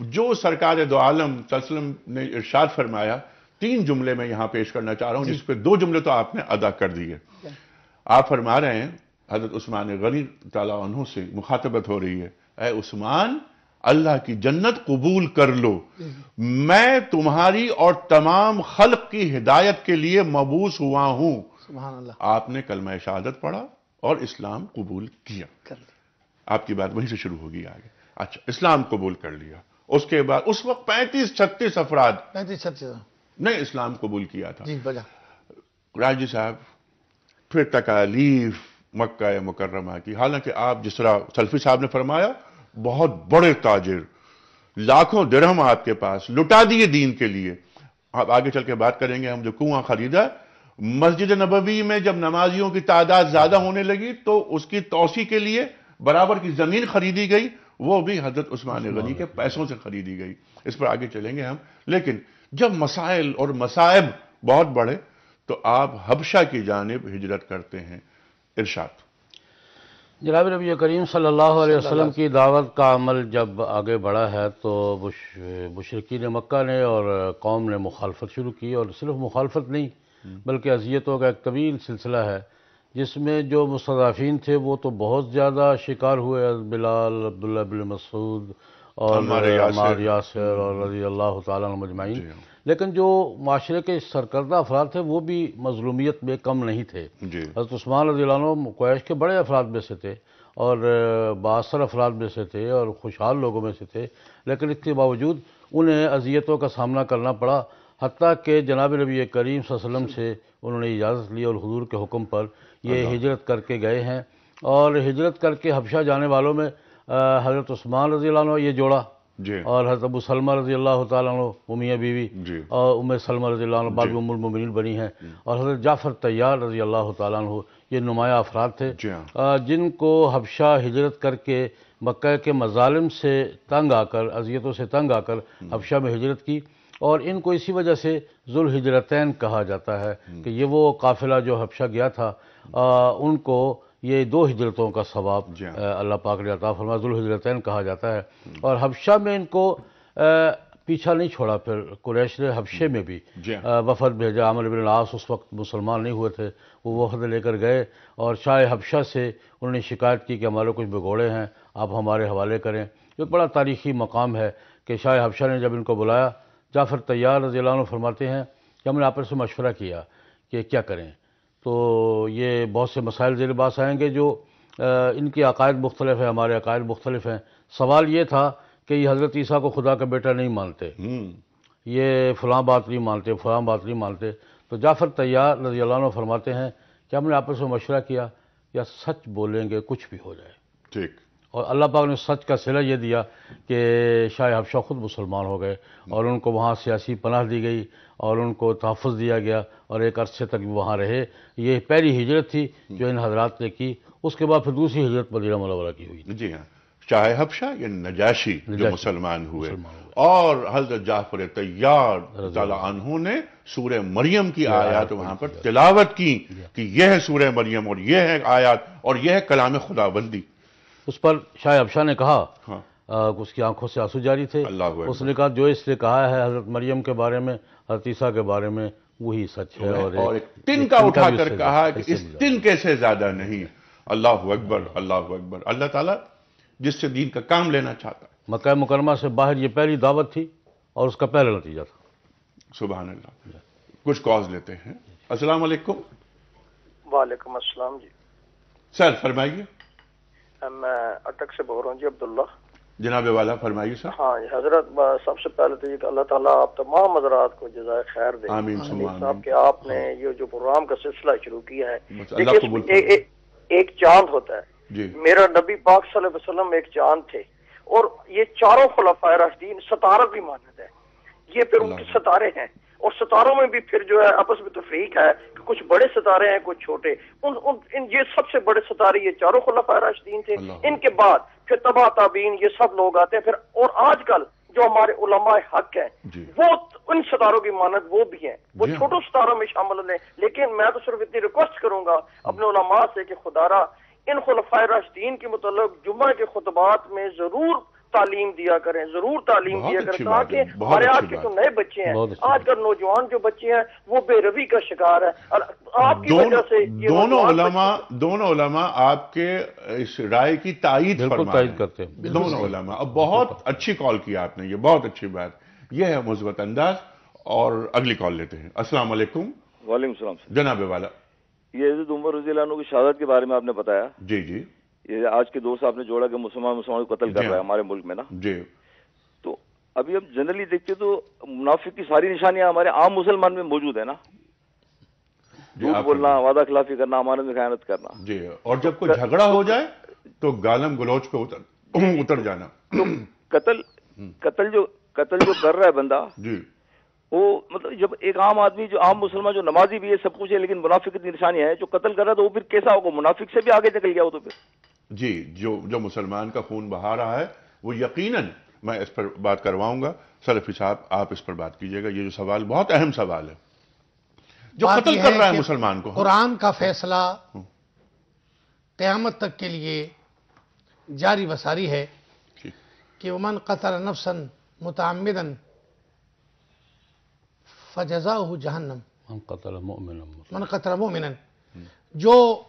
جو سرکار دو عالم صلی اللہ علیہ وسلم نے ارشاد فرمایا، 3 جملے میں یہاں پیش کرنا چاہ رہا ہوں، جس پہ 2 جملے تو آپ نے ادا کر دیے. آپ فرما رہے ہیں حضرت عثمان غنی تعالیٰ عنہ سے مخاطبت ہو رہی ہے، اے عثمان اللہ کی جنت قبول کر لو، میں تمہاری اور تمام خلق کی ہدایت کے لیے مبعوث ہوا ہوں. سبحان اللہ. آپ نے کلمہ شہادت پڑھا اور اسلام قبول کیا. آپ کی بات وہیں سے شروع ہوگی آگے. اچھا، اسلام قبول کر لیا، اس کے بعد اس وقت 35-36 افراد 35-36 نے اسلام قبول کیا تھا. جی بجا راجی صاحب پھر تکالیف مکہ مکرمہ کی، حالانکہ آپ جس طرح سلفی صاحب نے فرمایا بہت بڑے تاجر، لاکھوں درہم آپ کے پاس لٹا دیے دین کے لیے. آپ آگے چل کے بات کریں گے. ہم جو کنواں خریدا مسجد نبوی میں جب نمازیوں کی تعداد زیادہ ہونے لگی تو اس کی توسیع کے لیے برابر کی زمین خریدی گئی، وہ بھی حضرت عثمان غنی کے پیسوں سے خریدی گئی. اس پر آگے چلیں گے ہم. لیکن جب مسائل اور مصائب بہت بڑھے تو آپ حبشہ کی جانب ہجرت کرتے ہیں. ارشاد. جناب نبی کریم صلی اللہ علیہ وسلم کی دعوت کا عمل جب آگے بڑھا ہے تو مشرکین مکہ نے اور قوم نے مخالفت شروع کی، اور صرف مخالفت نہیں بلکہ اذیتوں کا ایک طویل سلسلہ ہے جس میں جو مستضعفین تھے وہ تو بہت زیادہ شکار ہوئے، بلال، عبداللہ بن مسعود اور عمار یاسر اور رضی اللہ تعالیٰ عنہ مجمعین. لیکن جو معاشرے کے سرکردہ افراد تھے وہ بھی مظلومیت میں کم نہیں تھے. حضرت عثمان رضی اللہ عنہ قریش کے بڑے افراد میں سے تھے اور بااثر افراد میں سے تھے اور خوشحال لوگوں میں سے تھے، لیکن اس کے باوجود انہیں اذیتوں کا سامنا کرنا پڑا، حتیٰ کہ جناب نبی کریم صلی اللہ علیہ وسلم سے انہوں نے اجازت لی اور حضور کے حکم پر یہ ہجرت کر کے گئے ہیں. اور ہجرت کر کے حبشہ جانے والوں میں حضرت عثمان رضی اللہ عنہ یہ جوڑا اور حضرت ابو سلمہ رضی اللہ تعالیٰ عنہ وہ میاں بیوی اور ام سلمہ رضی اللہ عنہ بعد میں ام المومنین بنی ہیں، اور حضرت جعفر طیار رضی اللہ تعالیٰ عنہ یہ نمایاں افراد تھے جن کو حبشہ ہجرت کر کے مکہ کے مظالم سے تنگ آ کر، اذیتوں سے تنگ آ کر حبشہ میں ہجرت کی. اور ان کو اسی وجہ سے ذو الہجرتین کہا جاتا ہے کہ یہ وہ قافلہ جو حبشہ گیا تھا ان کو یہ 2 ہجرتوں کا ثواب اللہ پاک نے عطا فرمایا، ذو الہجرتین کہا جاتا ہے. اور حبشہ میں ان کو پیچھا نہیں چھوڑا، پھر قریش نے حبشے میں بھی وفد بھیجا. عمرو بن العاص اس وقت مسلمان نہیں ہوئے تھے، وہ وفد لے کر گئے اور شاہ حبشہ سے انہوں نے شکایت کی کہ ہمارے کچھ بگوڑے ہیں، آپ ہمارے حوالے کریں. یہ بڑا تاریخی مقام ہے کہ شاہ حبشہ نے جب ان کو بلایا، جعفر طیار رضی اللہ عنہ فرماتے ہیں کہ ہم نے آپس میں مشورہ کیا کہ کیا کریں. تو یہ بہت سے مسائل زیر باس آئیں گے، جو ان کی عقائد مختلف ہیں، ہمارے عقائد مختلف ہیں. سوال یہ تھا کہ یہ حضرت عیسیٰ کو خدا کا بیٹا نہیں مانتے، یہ فلاں بات نہیں مانتے، فلاں بات نہیں مانتے. تو جعفر طیار رضی اللہ عنہ فرماتے ہیں کہ ہم نے آپس میں مشورہ کیا یا سچ بولیں گے کچھ بھی ہو جائے. ٹھیک. اور اللہ پاک نے سچ کا صلہ یہ دیا کہ شاہ حبشہ خود مسلمان ہو گئے اور ان کو وہاں سیاسی پناہ دی گئی اور ان کو تحفظ دیا گیا اور ایک عرصے تک وہاں رہے. یہ پہلی ہجرت تھی جو ان حضرات نے کی. اس کے بعد پھر دوسری ہجرت مدینہ منورہ کی ہوئی. جی ہاں، شاہ حبشہ یہ نجاشی جو مسلمان ہوئے، اور حضرت جعفر طیار رضی اللہ عنہ نے سورہ مریم کی آیات وہاں پر تلاوت کی کہ یہ ہے سورہ مریم اور یہ ہے آیات اور یہ ہے کلام خداوندی. اس پر شاہ حبشہ نے کہا، اس کی آنکھوں سے آنسو جاری تھے، اس نے کہا جو اس نے کہا ہے حضرت مریم کے بارے میں، حضرت عیسیٰ کے بارے میں، وہی سچ ہے. اور ایک تن کا اٹھا کر کہا کہ اس تن کے سے زیادہ نہیں. اللہ اکبر، اللہ اکبر. اللہ تعالیٰ جس سے دین کا کام لینا چاہتا ہے. مکہ مکرمہ سے باہر یہ پہلی دعوت تھی اور اس کا پہلا نتیجہ تھا. سبحان اللہ. کچھ کالز لیتے ہیں. السلام علیکم. وعلیکم السلام. جی سر فرمائیے. میں اٹک سے بول رہا ہوں جی، عبداللہ. جناب والا فرمائیے سر. ہاں جی حضرت، سب سے پہلے تو یہ کہ اللہ تعالیٰ آپ تمام حضرات کو جزائے خیر دے. آمین ثم آمین. کہ آپ نے یہ جو پروگرام کا سلسلہ شروع کیا ہے، اللہ قبول کرے. ایک چاند ہوتا ہے جی. میرا نبی پاک صلی اللہ علیہ وسلم ایک چاند تھے، اور یہ چاروں خلفائے راشدین ستارہ بھی مانند ہے. یہ پھر ان کے ستارے ہیں، اور ستاروں میں بھی پھر جو ہے آپس میں تفریق ہے کہ کچھ بڑے ستارے ہیں کچھ چھوٹے. یہ سب سے بڑے ستارے یہ چاروں خلفائے راشدین تھے. ان کے بعد پھر تبع تابعین یہ سب لوگ آتے ہیں پھر. اور آج کل جو ہمارے علماء حق ہیں وہ ان ستاروں کی مانند وہ بھی ہیں، وہ چھوٹوں ستاروں میں شامل ہیں. لیکن میں تو صرف اتنی ریکویسٹ کروں گا اپنے علماء سے کہ خدا را ان خلفائے راشدین کے متعلق جمعہ کے خطبات میں ضرور تعلیم دیا کریں، ضرور تعلیم دیا کریں، تاکہ ہمارے آج کے جو نئے بچے ہیں، آج کل نوجوان جو بچے ہیں وہ بے روی کا شکار ہے. اور آپ کی وجہ سے دونوں علماء آپ کے اس رائے کی تائید کرتے ہیں. دونوں علماء. اب بہت اچھی کال کیا آپ نے، یہ بہت اچھی بات، یہ ہے مثبت انداز. اور اگلی کال لیتے ہیں. السلام علیکم. وعلیکم السلام. جناب والا. یہ حضرت عمر رضی اللہ عنہ کی شہادت کے بارے میں آپ نے بتایا. جی جی. یہ آج کے دوست آپ نے جوڑا کہ مسلمان کو قتل کر رہا ہے ہمارے ملک میں نا. جی. تو ابھی ہم جنرلی دیکھتے تو منافق کی ساری نشانیاں ہمارے عام مسلمان میں موجود ہیں نا، جھوٹ بولنا، وعدہ خلافی کرنا، امانت میں خیانت کرنا. جی، اور جب کوئی جھگڑا ہو جائے تو گالم گلوچ پہ اتر جانا. قتل جو کر رہا ہے بندہ، جی، وہ مطلب جب ایک عام آدمی جو عام مسلمان جو نمازی بھی ہے سب کچھ ہے لیکن منافق کی نشانیاں ہیں، جو قتل کر رہا ہے تو وہ پھر کیسا ہوگا؟ منافق سے بھی آگے نکل گیا وہ تو پھر. جی، جو مسلمان کا خون بہا رہا ہے وہ یقیناً، میں اس پر بات کرواؤں گا. سلفی صاحب آپ اس پر بات کیجئے گا. یہ جو سوال بہت اہم سوال ہے، جو بات قتل یہ کر رہا ہے کہ مسلمان کو. قرآن کا فیصلہ قیامت تک کے لیے جاری وساری ہے ٹھیک. کہ ومن قتل نفسا متعمدا فجزاؤہ جہنم من قتل مؤمنا من قتل مؤمنا، جو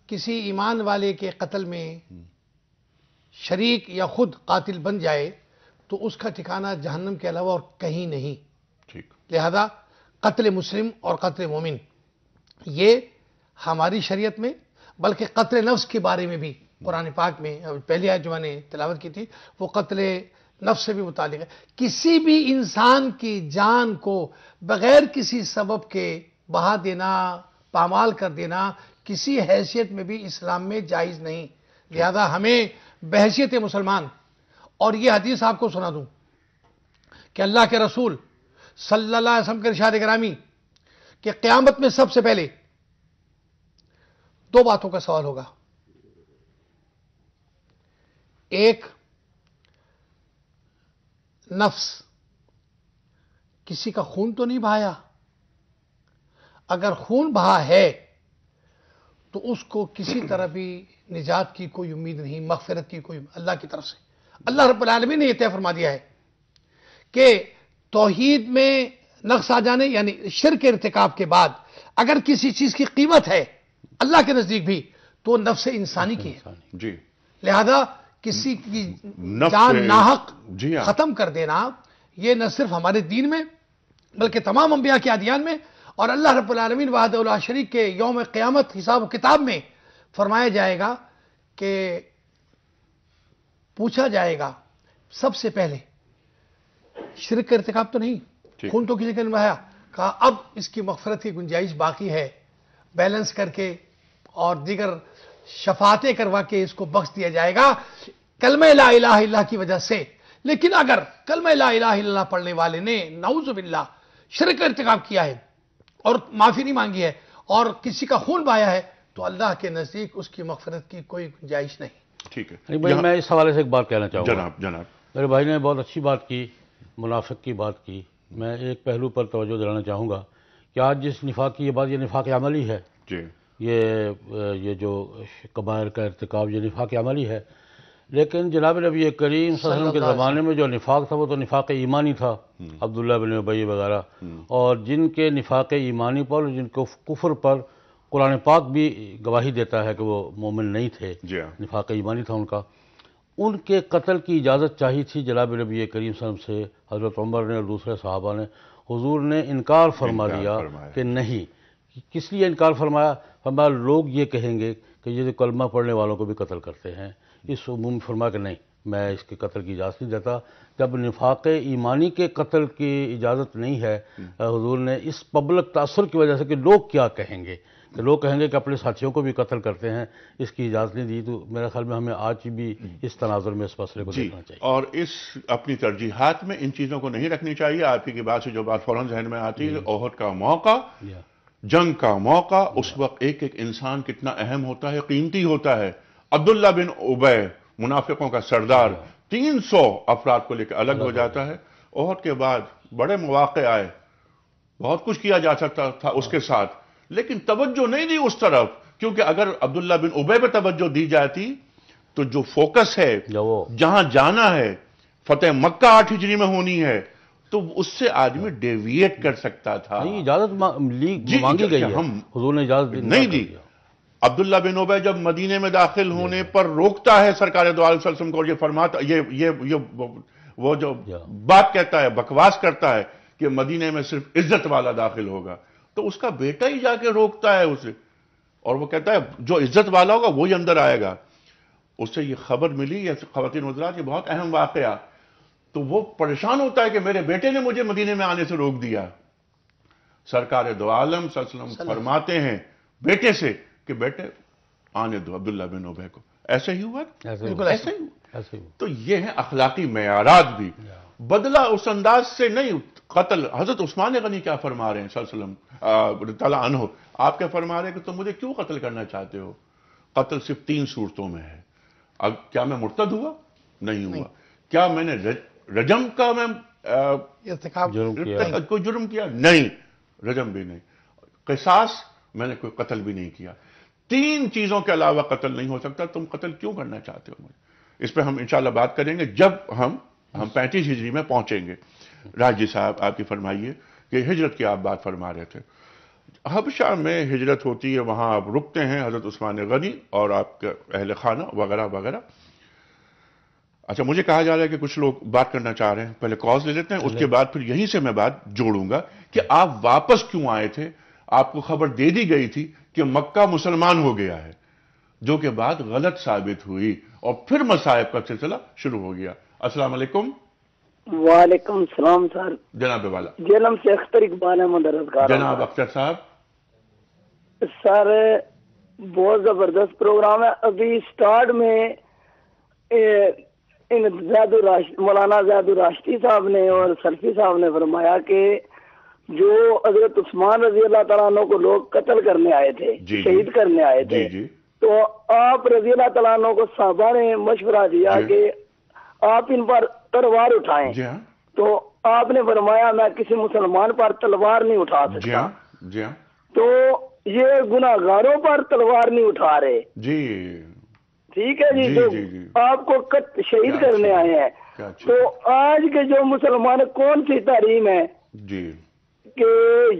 کسی ایمان والے کے قتل میں شریک یا خود قاتل بن جائے تو اس کا ٹھکانہ جہنم کے علاوہ اور کہیں نہیں. ٹھیک. لہذا قتل مسلم اور قتل مومن یہ ہماری شریعت میں، بلکہ قتل نفس کے بارے میں بھی قرآن پاک میں پہلی آیت جو میں نے تلاوت کی تھی وہ قتل نفس سے بھی متعلق ہے. کسی بھی انسان کی جان کو بغیر کسی سبب کے بہا دینا، پامال کر دینا کسی حیثیت میں بھی اسلام میں جائز نہیں. لہذا ہمیں بحیثیت مسلمان، اور یہ حدیث آپ کو سنا دوں کہ اللہ کے رسول صلی اللہ علیہ وسلم کے ارشاد گرامی کہ قیامت میں سب سے پہلے دو باتوں کا سوال ہوگا. ایک، نفس، کسی کا خون تو نہیں بہایا؟ اگر خون بہا ہے تو اس کو کسی طرح بھی نجات کی کوئی امید نہیں، مغفرت کی کوئی، اللہ کی طرف سے. اللہ رب العالمین نے یہ طے فرما دیا ہے کہ توحید میں نقص آ جانے یعنی شرک ارتکاب کے بعد اگر کسی چیز کی قیمت ہے اللہ کے نزدیک بھی تو نفس انسانی کی ہے. جی، لہذا کسی کی نفس جان ناحق جی ہاں. ختم کر دینا یہ نہ صرف ہمارے دین میں بلکہ تمام انبیاء کے ادیان میں، اور اللہ رب العالمین وحدہ لا شریک کے یوم قیامت حساب و کتاب میں فرمایا جائے گا کہ پوچھا جائے گا سب سے پہلے شرک کا ارتکاب تو نہیں، ٹھیک. خون تو کسی نے بہایا، کہا اب اس کی مغفرت کی گنجائش باقی ہے، بیلنس کر کے اور دیگر شفاعتیں کروا کے اس کو بخش دیا جائے گا کلمہ لا الہ الا اللہ کی وجہ سے. لیکن اگر کلمہ لا الہ الا اللہ پڑھنے والے نے نعوذ باللہ شرک کا ارتکاب کیا ہے اور معافی نہیں مانگی ہے اور کسی کا خون بہایا ہے تو اللہ کے نزدیک اس کی مغفرت کی کوئی گنجائش نہیں. ٹھیک ہے. بھائی میں اس حوالے سے ایک بات کہنا چاہوں گا. جناب میرے بھائی نے بہت اچھی بات کی، منافق کی بات کی. میں ایک پہلو پر توجہ دلانا چاہوں گا کہ آج جس نفاق کی یہ بات، یہ نفاق عملی ہے. جی، یہ جو کبائر کا ارتکاب یہ نفاق عملی ہے. لیکن جناب نبی کریم صلی اللہ علیہ وسلم کے زمانے میں جو نفاق تھا وہ تو نفاق ایمانی تھا، عبداللہ بن ابی وغیرہ، اور جن کے نفاق ایمانی پر، جن کو کفر پر قرآن پاک بھی گواہی دیتا ہے کہ وہ مومن نہیں تھے، جی ہاں. نفاق ایمانی تھا ان کا. ان کے قتل کی اجازت چاہی تھی جناب نبی کریم صلی اللہ علیہ وسلم سے. حضرت عمر نے اور دوسرے صحابہ نے، حضور نے انکار فرما دیا کہ نہیں. کس لیے انکار فرمایا؟ فرمایا لوگ یہ کہیں گے کہ یہ کلمہ پڑھنے والوں کو بھی قتل کرتے ہیں. اس عموم میں فرمایا کہ نہیں، میں اس کے قتل کی اجازت نہیں دیتا. جب نفاق ایمانی کے قتل کی اجازت نہیں ہے، حضور نے اس پبلک تاثر کی وجہ سے کہ لوگ کیا کہیں گے، کہ لوگ کہیں گے کہ اپنے ساتھیوں کو بھی قتل کرتے ہیں، اس کی اجازت نہیں دی. تو میرے خیال میں ہمیں آج بھی اس تناظر میں اس مسئلے کو دیکھنا چاہیے. اور اس اپنی ترجیحات میں ان چیزوں کو نہیں رکھنی چاہیے. آپ کی بات سے جو بات فوراً ذہن میں آتی ہے، احد کا موقع، جنگ کا موقع، اس وقت ایک ایک انسان کتنا اہم ہوتا ہے، قیمتی ہوتا ہے. عبداللہ بن ابی منافقوں کا سردار 300 افراد کو لے کے الگ ہو جاتا ہے. احد کے بعد بڑے مواقع آئے، بہت کچھ کیا جا سکتا تھا اس کے ساتھ، لیکن توجہ نہیں دی اس طرف، کیونکہ اگر عبداللہ بن ابی پہ توجہ دی جاتی تو جو فوکس ہے، جہاں جانا ہے، فتح مکہ 8 ہجری میں ہونی ہے، تو اس سے آدمی ڈیویٹ کر سکتا تھا. اجازت مانگی گئی ہے، حضور نے اجازت نہیں دی. عبداللہ بن ابی جب مدینے میں داخل ہونے پر روکتا ہے سرکار دو عالم صلی اللہ علیہ وسلم کو، یہ فرماتا وہ جو بات کہتا ہے، بکواس کرتا ہے کہ مدینے میں صرف عزت والا داخل ہوگا، تو اس کا بیٹا ہی جا کے روکتا ہے اسے، اور وہ کہتا ہے جو عزت والا ہوگا وہی اندر آئے گا. اس سے یہ خبر ملی. یہ خواتین حضرات، یہ بہت اہم واقعہ. تو وہ پریشان ہوتا ہے کہ میرے بیٹے نے مجھے مدینے میں آنے سے روک دیا. سرکار دو عالم صلی اللہ علیہ وسلم فرماتے ہیں بیٹے سے کہ بیٹے آنے دو عبداللہ بن ابی کو. ایسے ہی ہوا, بالکل ایسے ہی ہوا. تو یہ ہیں اخلاقی معیارات بھی. بدلہ اس انداز سے نہیں. قتل, حضرت عثمان غنی کیا فرما رہے ہیں صلی اللہ علیہ وسلم تعالیٰ عنہ, آپ کیا فرما رہے ہیں کہ تم مجھے کیوں قتل کرنا چاہتے ہو؟ قتل صرف 3 صورتوں میں ہے. اب کیا میں مرتد ہوا؟ نہیں ہوا. کیا میں نے رجم کا میں کوئی جرم کیا؟ نہیں, رجم بھی نہیں. قصاص, میں نے کوئی قتل بھی نہیں کیا. 3 چیزوں کے علاوہ قتل نہیں ہو سکتا. تم قتل کیوں کرنا چاہتے ہو مجھے؟ اس پہ ہم انشاءاللہ بات کریں گے جب ہم 35 ہجری میں پہنچیں گے. راجی صاحب آپ کی فرمائیے کہ ہجرت کی آپ بات فرما رہے تھے. حبشہ میں ہجرت ہوتی ہے, وہاں آپ رکتے ہیں حضرت عثمان غنی اور آپ کے اہل خانہ وغیرہ وغیرہ. اچھا, مجھے کہا جا رہا ہے کہ کچھ لوگ بات کرنا چاہ رہے ہیں. پہلے کالز لے لیتے ہیں, اس کے بعد پھر یہیں سے میں بات جوڑوں گا کہ آپ واپس کیوں آئے تھے. آپ کو خبر دے دی گئی تھی کہ مکہ مسلمان ہو گیا ہے, جو کہ بات غلط ثابت ہوئی اور پھر مصائب کا سلسلہ شروع ہو گیا. السلام علیکم. وعلیکم السلام سر. جناب والا. جنم سے اختر اقبال احمد رضگار. جناب اختر صاحب. سر بہت زبردست پروگرام ہے. ابھی سٹارٹ میں مولانا زید الراشدی صاحب نے اور سلفی صاحب نے فرمایا کہ جو حضرت عثمان رضی اللہ تعالیٰ عنہ کو لوگ قتل کرنے آئے تھے, شہید کرنے آئے تھے, تو آپ رضی اللہ تعالیٰ عنہ کو صحابہ نے مشورہ دیا کہ آپ ان پر تلوار اٹھائیں. تو آپ نے فرمایا میں کسی مسلمان پر تلوار نہیں اٹھا سکتا. تو یہ گناہگاروں پر تلوار نہیں اٹھا رہے. جی ٹھیک ہے جی. تو آپ کو شہید کرنے آئے ہیں. تو آج کے جو مسلمان کون سی تعلیم ہے جی کہ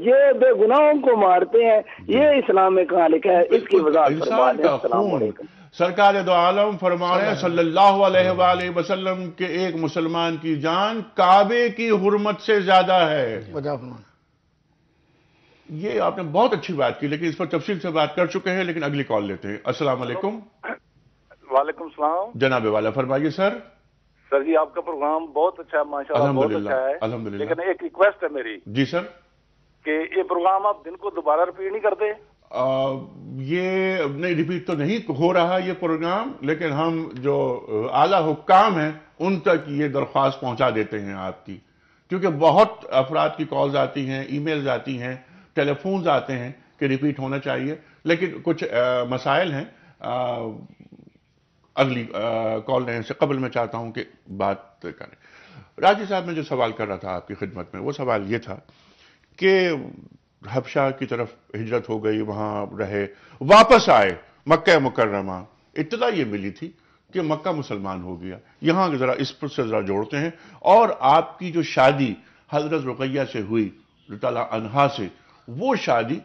یہ بے گناہوں کو مارتے ہیں, یہ اسلام میں کہاں لکھا ہے؟ اس کی وضاحت فرما دیں. السلام علیکم. سرکار دو عالم فرما رہے ہیں صلی اللہ علیہ وآلہ وسلم کہ ایک مسلمان کی جان کعبے کی حرمت سے زیادہ ہے. یہ آپ نے بہت اچھی بات کی, لیکن اس پر تفصیل سے بات کر چکے ہیں. لیکن اگلی کال لیتے ہیں. السلام علیکم. وعلیکم السلام. جناب والا فرمائیے سر. سر جی آپ کا پروگرام بہت اچھا ہے, ماشاءاللہ بہت اچھا ہے. الحمدللہ. لیکن ایک ریکویسٹ ہے میری. جی سر. کہ یہ پروگرام آپ دن کو دوبارہ ریپیٹ نہیں کرتے؟ یہ نہیں ریپیٹ تو نہیں ہو رہا یہ پروگرام, لیکن ہم جو اعلیٰ حکام ہیں ان تک یہ درخواست پہنچا دیتے ہیں آپ کی, کیونکہ بہت افراد کی کالز آتی ہیں, ای میلز آتی ہیں, ٹیلی فونز آتے ہیں کہ ریپیٹ ہونا چاہیے. لیکن کچھ مسائل ہیں. اگلی کال لینے سے قبل میں چاہتا ہوں کہ بات کریں. راجی صاحب میں جو سوال کر رہا تھا آپ کی خدمت میں, وہ سوال یہ تھا کہ حبشہ کی طرف ہجرت ہو گئی, وہاں رہے, واپس آئے مکہ مکرمہ, اطلاع یہ ملی تھی کہ مکہ مسلمان ہو گیا. یہاں ذرا اس پر سے ذرا جوڑتے ہیں. اور آپ کی جو شادی حضرت رقیہ سے ہوئی رضی اللہ عنہا سے, وہ شادی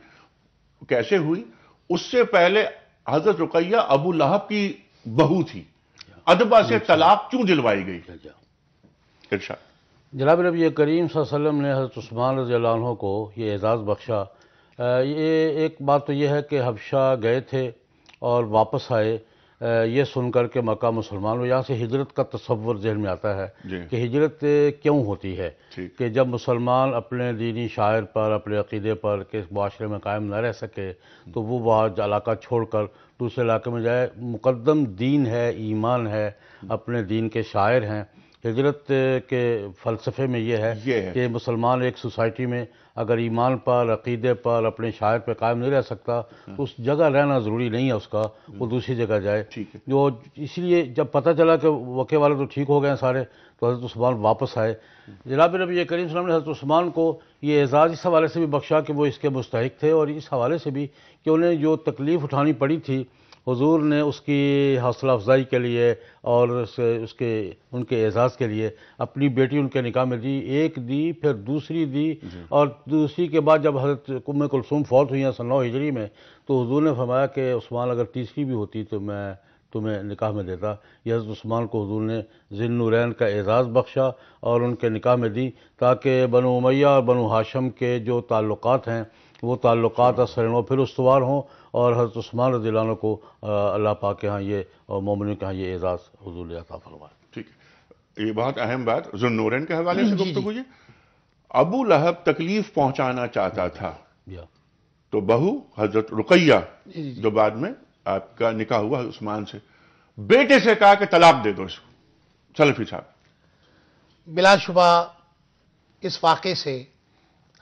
کیسے ہوئی؟ اس سے پہلے حضرت رقیہ ابو لہب کی بہو تھی, ادبا سے طلاق کیوں دلوائی گئی؟ ارشاد. جناب نبی کریم صلی اللہ علیہ وسلم نے حضرت عثمان رضی اللہ عنہ کو یہ اعزاز بخشا. یہ ایک بات تو یہ ہے کہ حبشہ گئے تھے اور واپس آئے, یہ سن کر کے مکہ مسلمان ہو. یہاں سے ہجرت کا تصور ذہن میں آتا ہے کہ ہجرت کیوں ہوتی ہے, کہ جب مسلمان اپنے دینی شاعر پر, اپنے عقیدے پر کہ اس معاشرے میں قائم نہ رہ سکے تو وہ علاقہ چھوڑ کر دوسرے علاقے میں جائے. مقدم دین ہے, ایمان ہے, اپنے دین کے شاعر ہیں. ہجرت کے فلسفے میں یہ ہے کہ مسلمان ایک سوسائٹی میں اگر ایمان پر, عقیدے پر, اپنے شاعر پہ قائم نہیں رہ سکتا تو اس جگہ رہنا ضروری نہیں ہے اس کا, وہ دوسری جگہ جائے. جو اس لیے جب پتہ چلا کہ وقع والے تو ٹھیک ہو گئے ہیں سارے, تو حضرت عثمان واپس آئے. جناب نبی کریم صلی اللہ علیہ وسلم نے حضرت عثمان کو یہ اعزاز اس حوالے سے بھی بخشا کہ وہ اس کے مستحق تھے, اور اس حوالے سے بھی کہ انہیں جو تکلیف اٹھانی پڑی تھی حضور نے اس کی حوصلہ افزائی کے لیے اور ان کے اعزاز کے لیے اپنی بیٹی ان کے نکاح میں دی. ایک دی, پھر دوسری دی, اور دوسری کے بعد جب حضرت ام کلثوم فوت ہوئی ہیں سن 9 ہجری میں, تو حضور نے فرمایا کہ عثمان اگر تیسری بھی ہوتی تو میں تمہیں نکاح میں دیتا. یہ حضرت عثمان کو حضور نے ذی النورین کا اعزاز بخشا اور ان کے نکاح میں دی, تاکہ بنو امیہ اور بنو ہاشم کے جو تعلقات ہیں وہ تعلقات اثر نو پھر استوار ہوں, اور حضرت عثمان رضی اللہ عنہ کو اللہ پاک کے ہاں یہ اور مومنین کے ہاں یہ اعزاز حضور نے عطا فرمایا. ٹھیک ہے. یہ بہت اہم بات ذوالنورین کے حوالے سے گفتگو ہے. ابو لہب تکلیف پہنچانا چاہتا تھا تو بہو حضرت رقیہ جو بعد میں آپ کا نکاح ہوا عثمان سے، بیٹے سے کہا کہ طلاق دے دو اس کو. سلفی صاحب. بلا شبہ اس واقعے سے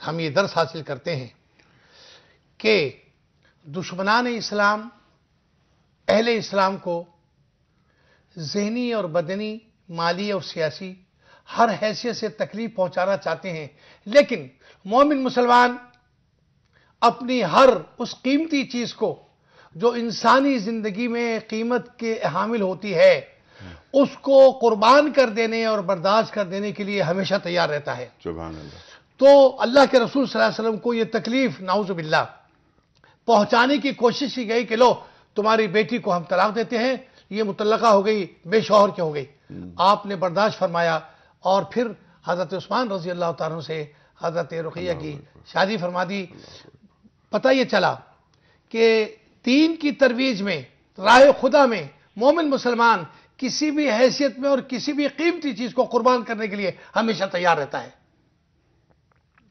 ہم یہ درس حاصل کرتے ہیں کہ دشمنان اسلام اہل اسلام کو ذہنی اور بدنی، مالی اور سیاسی ہر حیثیت سے تکلیف پہنچانا چاہتے ہیں، لیکن مومن مسلمان اپنی ہر اس قیمتی چیز کو جو انسانی زندگی میں قیمت کے حامل ہوتی ہے اس کو قربان کر دینے اور برداشت کر دینے کے لیے ہمیشہ تیار رہتا ہے. سبحان اللہ. تو اللہ کے رسول صلی اللہ علیہ وسلم کو یہ تکلیف نعوذ باللہ پہنچانے کی کوشش کی گئی کہ لو تمہاری بیٹی کو ہم طلاق دیتے ہیں، یہ مطلقہ ہو گئی، بے شوہر کی ہو گئی. آپ نے برداشت فرمایا اور پھر حضرت عثمان رضی اللہ تعالیٰ سے حضرت رقیہ کی شادی فرما دی. پتہ یہ چلا کہ دین کی ترویج میں، راہ خدا میں مومن مسلمان کسی بھی حیثیت میں اور کسی بھی قیمتی چیز کو قربان کرنے کے لیے ہمیشہ تیار رہتا ہے.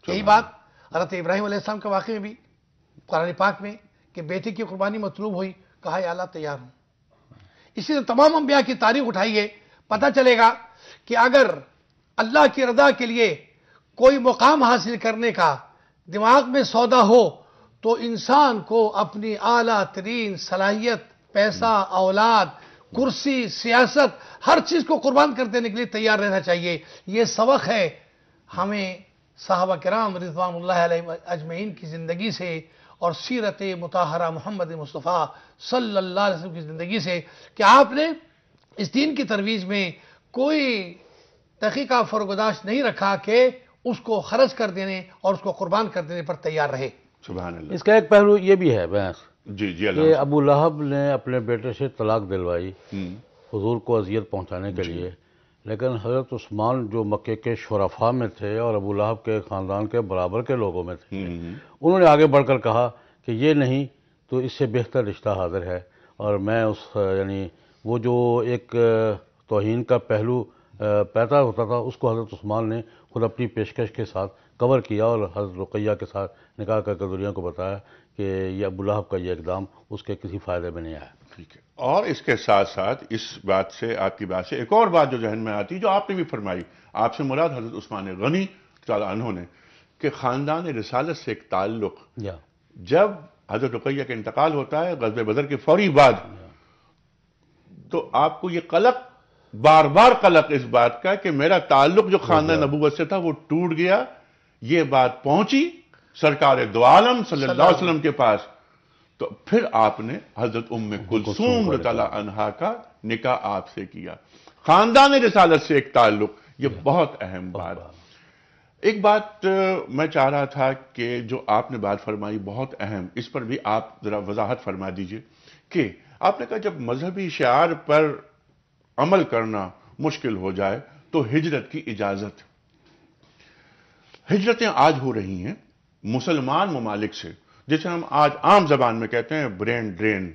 یہی بات حضرت ابراہیم علیہ السلام کے واقعے میں بھی قرآن پاک میں کہ بیٹے کی قربانی مطلوب ہوئی، کہا یا اللہ تیار ہوں. اسی طرح تمام انبیاء کی تاریخ اٹھائیے، پتہ چلے گا کہ اگر اللہ کی رضا کے لیے کوئی مقام حاصل کرنے کا دماغ میں سودا ہو تو انسان کو اپنی اعلیٰ ترین صلاحیت، پیسہ، اولاد، کرسی، سیاست، ہر چیز کو قربان کر دینے کے لیے تیار رہنا چاہیے. یہ سبق ہے ہمیں صحابہ کرام رضوان اللہ علیہ اجمعین کی زندگی سے اور سیرت مطہرہ محمد مصطفیٰ صلی اللہ علیہ وسلم کی زندگی سے کہ آپ نے اس دین کی ترویج میں کوئی دقیقہ فرگداشت نہیں رکھا کہ اس کو خرچ کر دینے اور اس کو قربان کر دینے پر تیار رہے. سبحان اللہ. اس کا ایک پہلو یہ بھی ہے بحث جی کہ ابو لہب نے اپنے بیٹے سے طلاق دلوائی حضور کو اذیت پہنچانے کے لیے، لیکن حضرت عثمان جو مکے کے شرفاء میں تھے اور ابو لہب کے خاندان کے برابر کے لوگوں میں تھے، انہوں نے آگے بڑھ کر کہا کہ یہ نہیں تو اس سے بہتر رشتہ حاضر ہے، اور میں اس یعنی وہ جو ایک توہین کا پہلو پیدا ہوتا تھا اس کو حضرت عثمان نے خود اپنی پیشکش کے ساتھ کور کیا اور حضرت رقیہ کے ساتھ نکاح کر کے دنیا کو بتایا کہ یہ ابو لہب کا یہ اقدام اس کے کسی فائدے میں نہیں آیا. ٹھیک ہے. اور اس کے ساتھ ساتھ اس بات سے، آپ کی بات سے ایک اور بات جو ذہن میں آتی جو آپ نے بھی فرمائی، آپ سے مراد حضرت عثمان غنی تعالیٰ عنہ نے، کہ خاندان رسالت سے ایک تعلق جب حضرت رقیہ کا انتقال ہوتا ہے غزوہ بدر کے فوری بعد، تو آپ کو یہ قلق، بار بار قلق اس بات کا کہ میرا تعلق جو خاندان نبوت سے تھا وہ ٹوٹ گیا. یہ بات پہنچی سرکار دو عالم صلی اللہ علیہ وسلم کے پاس، تو پھر آپ نے حضرت ام کلثوم رضی اللہ عنہا کا نکاح آپ سے کیا. خاندان رسالت سے ایک تعلق، یہ بہت اہم بات. ایک بات میں چاہ رہا تھا کہ جو آپ نے بات فرمائی بہت اہم، اس پر بھی آپ ذرا وضاحت فرما دیجئے کہ آپ نے کہا جب مذہبی شعار پر عمل کرنا مشکل ہو جائے تو ہجرت کی اجازت. ہجرتیں آج ہو رہی ہیں مسلمان ممالک سے، جسے ہم آج عام زبان میں کہتے ہیں برین ڈرین.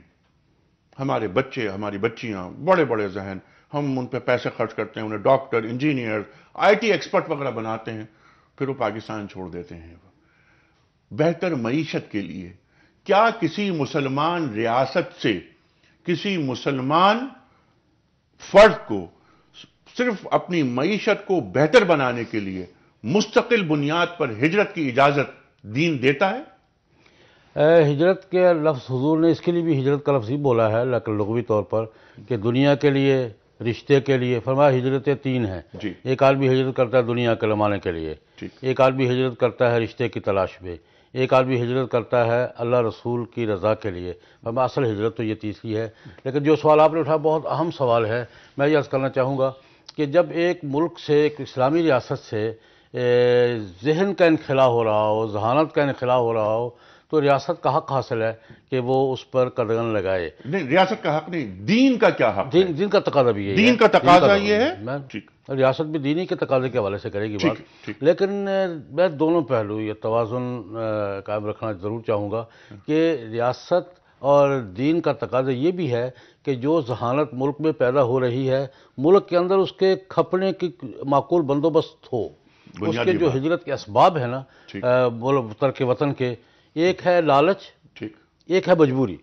ہمارے بچے، ہماری بچیاں، بڑے بڑے ذہن، ہم ان پہ پیسے خرچ کرتے ہیں، انہیں doctor, engineer, I T expert وغیرہ بناتے ہیں، پھر وہ پاکستان چھوڑ دیتے ہیں. بہتر معیشت کے لیے کیا کسی مسلمان ریاست سے کسی مسلمان فرد کو صرف اپنی معیشت کو بہتر بنانے کے لیے مستقل بنیاد پر ہجرت کی اجازت دین دیتا ہے؟ ہجرت کے لفظ حضور نے اس کے لیے بھی ہجرت کا لفظ ہی بولا ہے لیکن لغوی طور پر کہ دنیا کے لیے، رشتے کے لیے. فرمایا ہجرتیں تین ہیں. ایک آدمی ہجرت کرتا ہے دنیا کے کمانے کے لیے، ایک آدمی ہجرت کرتا ہے رشتے کی تلاش میں، ایک آدمی ہجرت کرتا ہے اللہ رسول کی رضا کے لیے. فرمایا اصل ہجرت تو یہ تیسری ہے. لیکن جو سوال آپ نے اٹھا بہت اہم سوال ہے. میں یہ عرض کرنا چاہوں گا کہ جب ایک ملک سے، ایک اسلامی ریاست سے ذہن کا انخلا ہو رہا ہو، ذہانت کا انخلا ہو رہا ہو، تو ریاست کا حق حاصل ہے کہ وہ اس پر قدغن لگائے. نہیں، ریاست کا حق نہیں، دین کا کیا حق ہے؟ دین کا تقاضا بھی ہے. دین کا تقاضا یہ ہے. ریاست بھی دینی کے تقاضے کے حوالے سے کرے گی بات. لیکن میں دونوں پہلو یہ توازن قائم رکھنا ضرور چاہوں گا کہ ریاست اور دین کا تقاضا یہ بھی ہے کہ جو ذہانت ملک میں پیدا ہو رہی ہے ملک کے اندر اس کے کھپنے کی معقول بندوبست ہو. اس کے جو ہجرت کے اسباب ہیں نا ترک وطن کے، ایک ہے لالچ، ایک ہے مجبوری.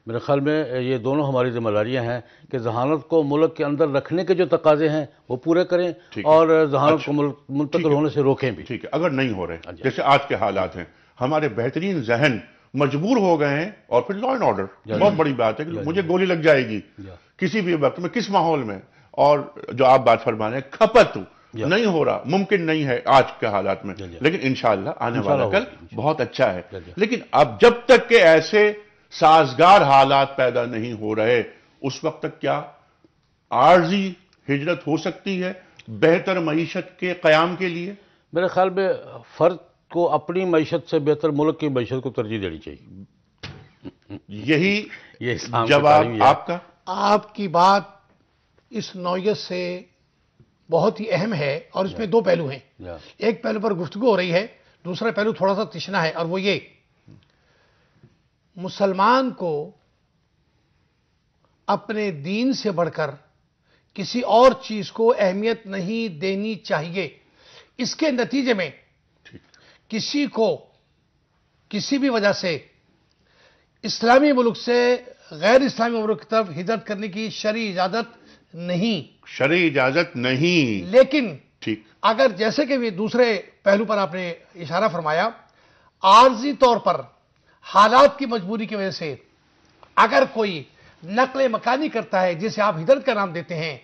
میرے خیال میں یہ دونوں ہماری ذمہ داریاں ہیں کہ ذہانت کو ملک کے اندر رکھنے کے جو تقاضے ہیں وہ پورے کریں اور ذہانت کو منتقل ہونے سے روکیں بھی. ٹھیک ہے. اگر نہیں ہو رہے جیسے آج کے حالات ہیں، ہمارے بہترین ذہن مجبور ہو گئے ہیں، اور پھر لا اینڈ آرڈر بہت بڑی بات ہے کہ مجھے گولی لگ جائے گی کسی بھی وقت میں، کس ماحول میں، اور جو آپ بات فرما رہے ہیں کھپت نہیں ہو رہا، ممکن نہیں ہے آج کے حالات میں، لیکن انشاءاللہ آنے والا کل بہت اچھا ہے. لیکن اب جب تک کہ ایسے سازگار حالات پیدا نہیں ہو رہے اس وقت تک کیا عارضی ہجرت ہو سکتی ہے بہتر معیشت کے قیام کے لیے؟ میرے خیال میں فرد کو اپنی معیشت سے بہتر ملک کی معیشت کو ترجیح دینی چاہیے. یہی جواب آپ کا؟ آپ کی بات اس نوعیت سے بہت ہی اہم ہے، اور اس میں دو پہلو ہیں. ایک پہلو پر گفتگو ہو رہی ہے، دوسرا پہلو تھوڑا سا تشنا ہے، اور وہ یہ مسلمان کو اپنے دین سے بڑھ کر کسی اور چیز کو اہمیت نہیں دینی چاہیے. اس کے نتیجے میں کسی کو کسی بھی وجہ سے اسلامی ملک سے غیر اسلامی ملک کی طرف ہجرت کرنے کی شرعی اجازت نہیں. شرعی اجازت نہیں. لیکن ٹھیک، اگر جیسے کہ بھی دوسرے پہلو پر آپ نے اشارہ فرمایا، عارضی طور پر حالات کی مجبوری کی وجہ سے اگر کوئی نقل مکانی کرتا ہے جسے آپ ہجرت کا نام دیتے ہیں،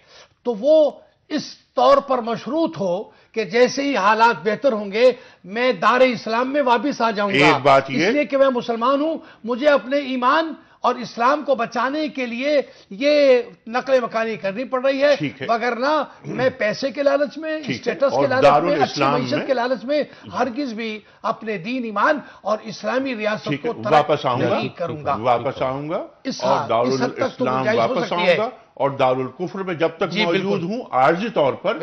تو وہ اس طور پر مشروط ہو کہ جیسے ہی حالات بہتر ہوں گے میں دار اسلام میں واپس آ جاؤں گا. ایک بات یہ اس لیے کہ میں مسلمان ہوں، مجھے اپنے ایمان اور اسلام کو بچانے کے لیے یہ نقل مکانی کرنی پڑ رہی ہے، وگرنہ میں پیسے کے لالچ میں، اسٹیٹس کے لالچ میں، اچھی معیشت کے لالچ میں ہرگز بھی اپنے دین، ایمان اور اسلامی ریاست کو واپس آؤں نہیں کروں گا. واپس آؤں گا اور دارالاسلام واپس آؤں گا، اور دارالکفر میں جب تک موجود ہوں عارضی طور پر،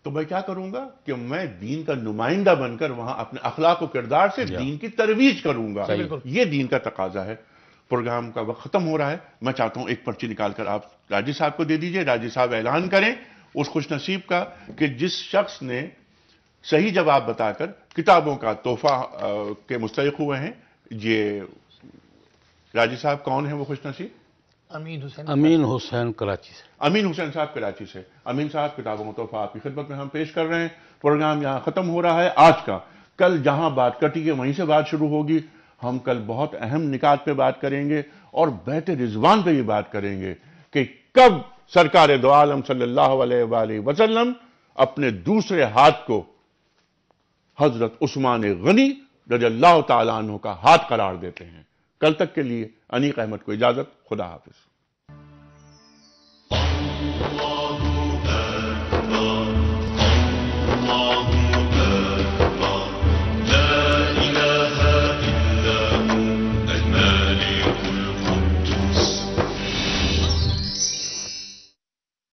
تو میں کیا کروں گا کہ میں دین کا نمائندہ بن کر وہاں اپنے اخلاق و کردار سے دین کی ترویج کروں گا. یہ دین کا تقاضا ہے. پروگرام کا وقت ختم ہو رہا ہے. میں چاہتا ہوں ایک پرچی نکال کر آپ راجی صاحب کو دے دیجئے. راجی صاحب اعلان کریں اس خوش نصیب کا کہ جس شخص نے صحیح جواب بتا کر کتابوں کا تحفہ کے مستحق ہوئے ہیں. یہ راجی صاحب کون ہیں وہ خوش نصیب؟ امین حسین کراچی سے. امین حسین صاحب کراچی سے. امین صاحب کتابوں کا تحفہ آپ کی خدمت میں ہم پیش کر رہے ہیں. پروگرام یہاں ختم ہو رہا ہے آج کا. کل جہاں بات کٹی ہے وہیں سے بات شروع ہوگی. ہم کل بہت اہم نکات پہ بات کریں گے اور بیت رضوان پہ یہ بات کریں گے کہ کب سرکار دو عالم صلی اللہ علیہ وآلہ وسلم اپنے دوسرے ہاتھ کو حضرت عثمان غنی رضی اللہ تعالیٰ عنہ کا ہاتھ قرار دیتے ہیں. کل تک کے لیے انیق احمد کو اجازت. خدا حافظ.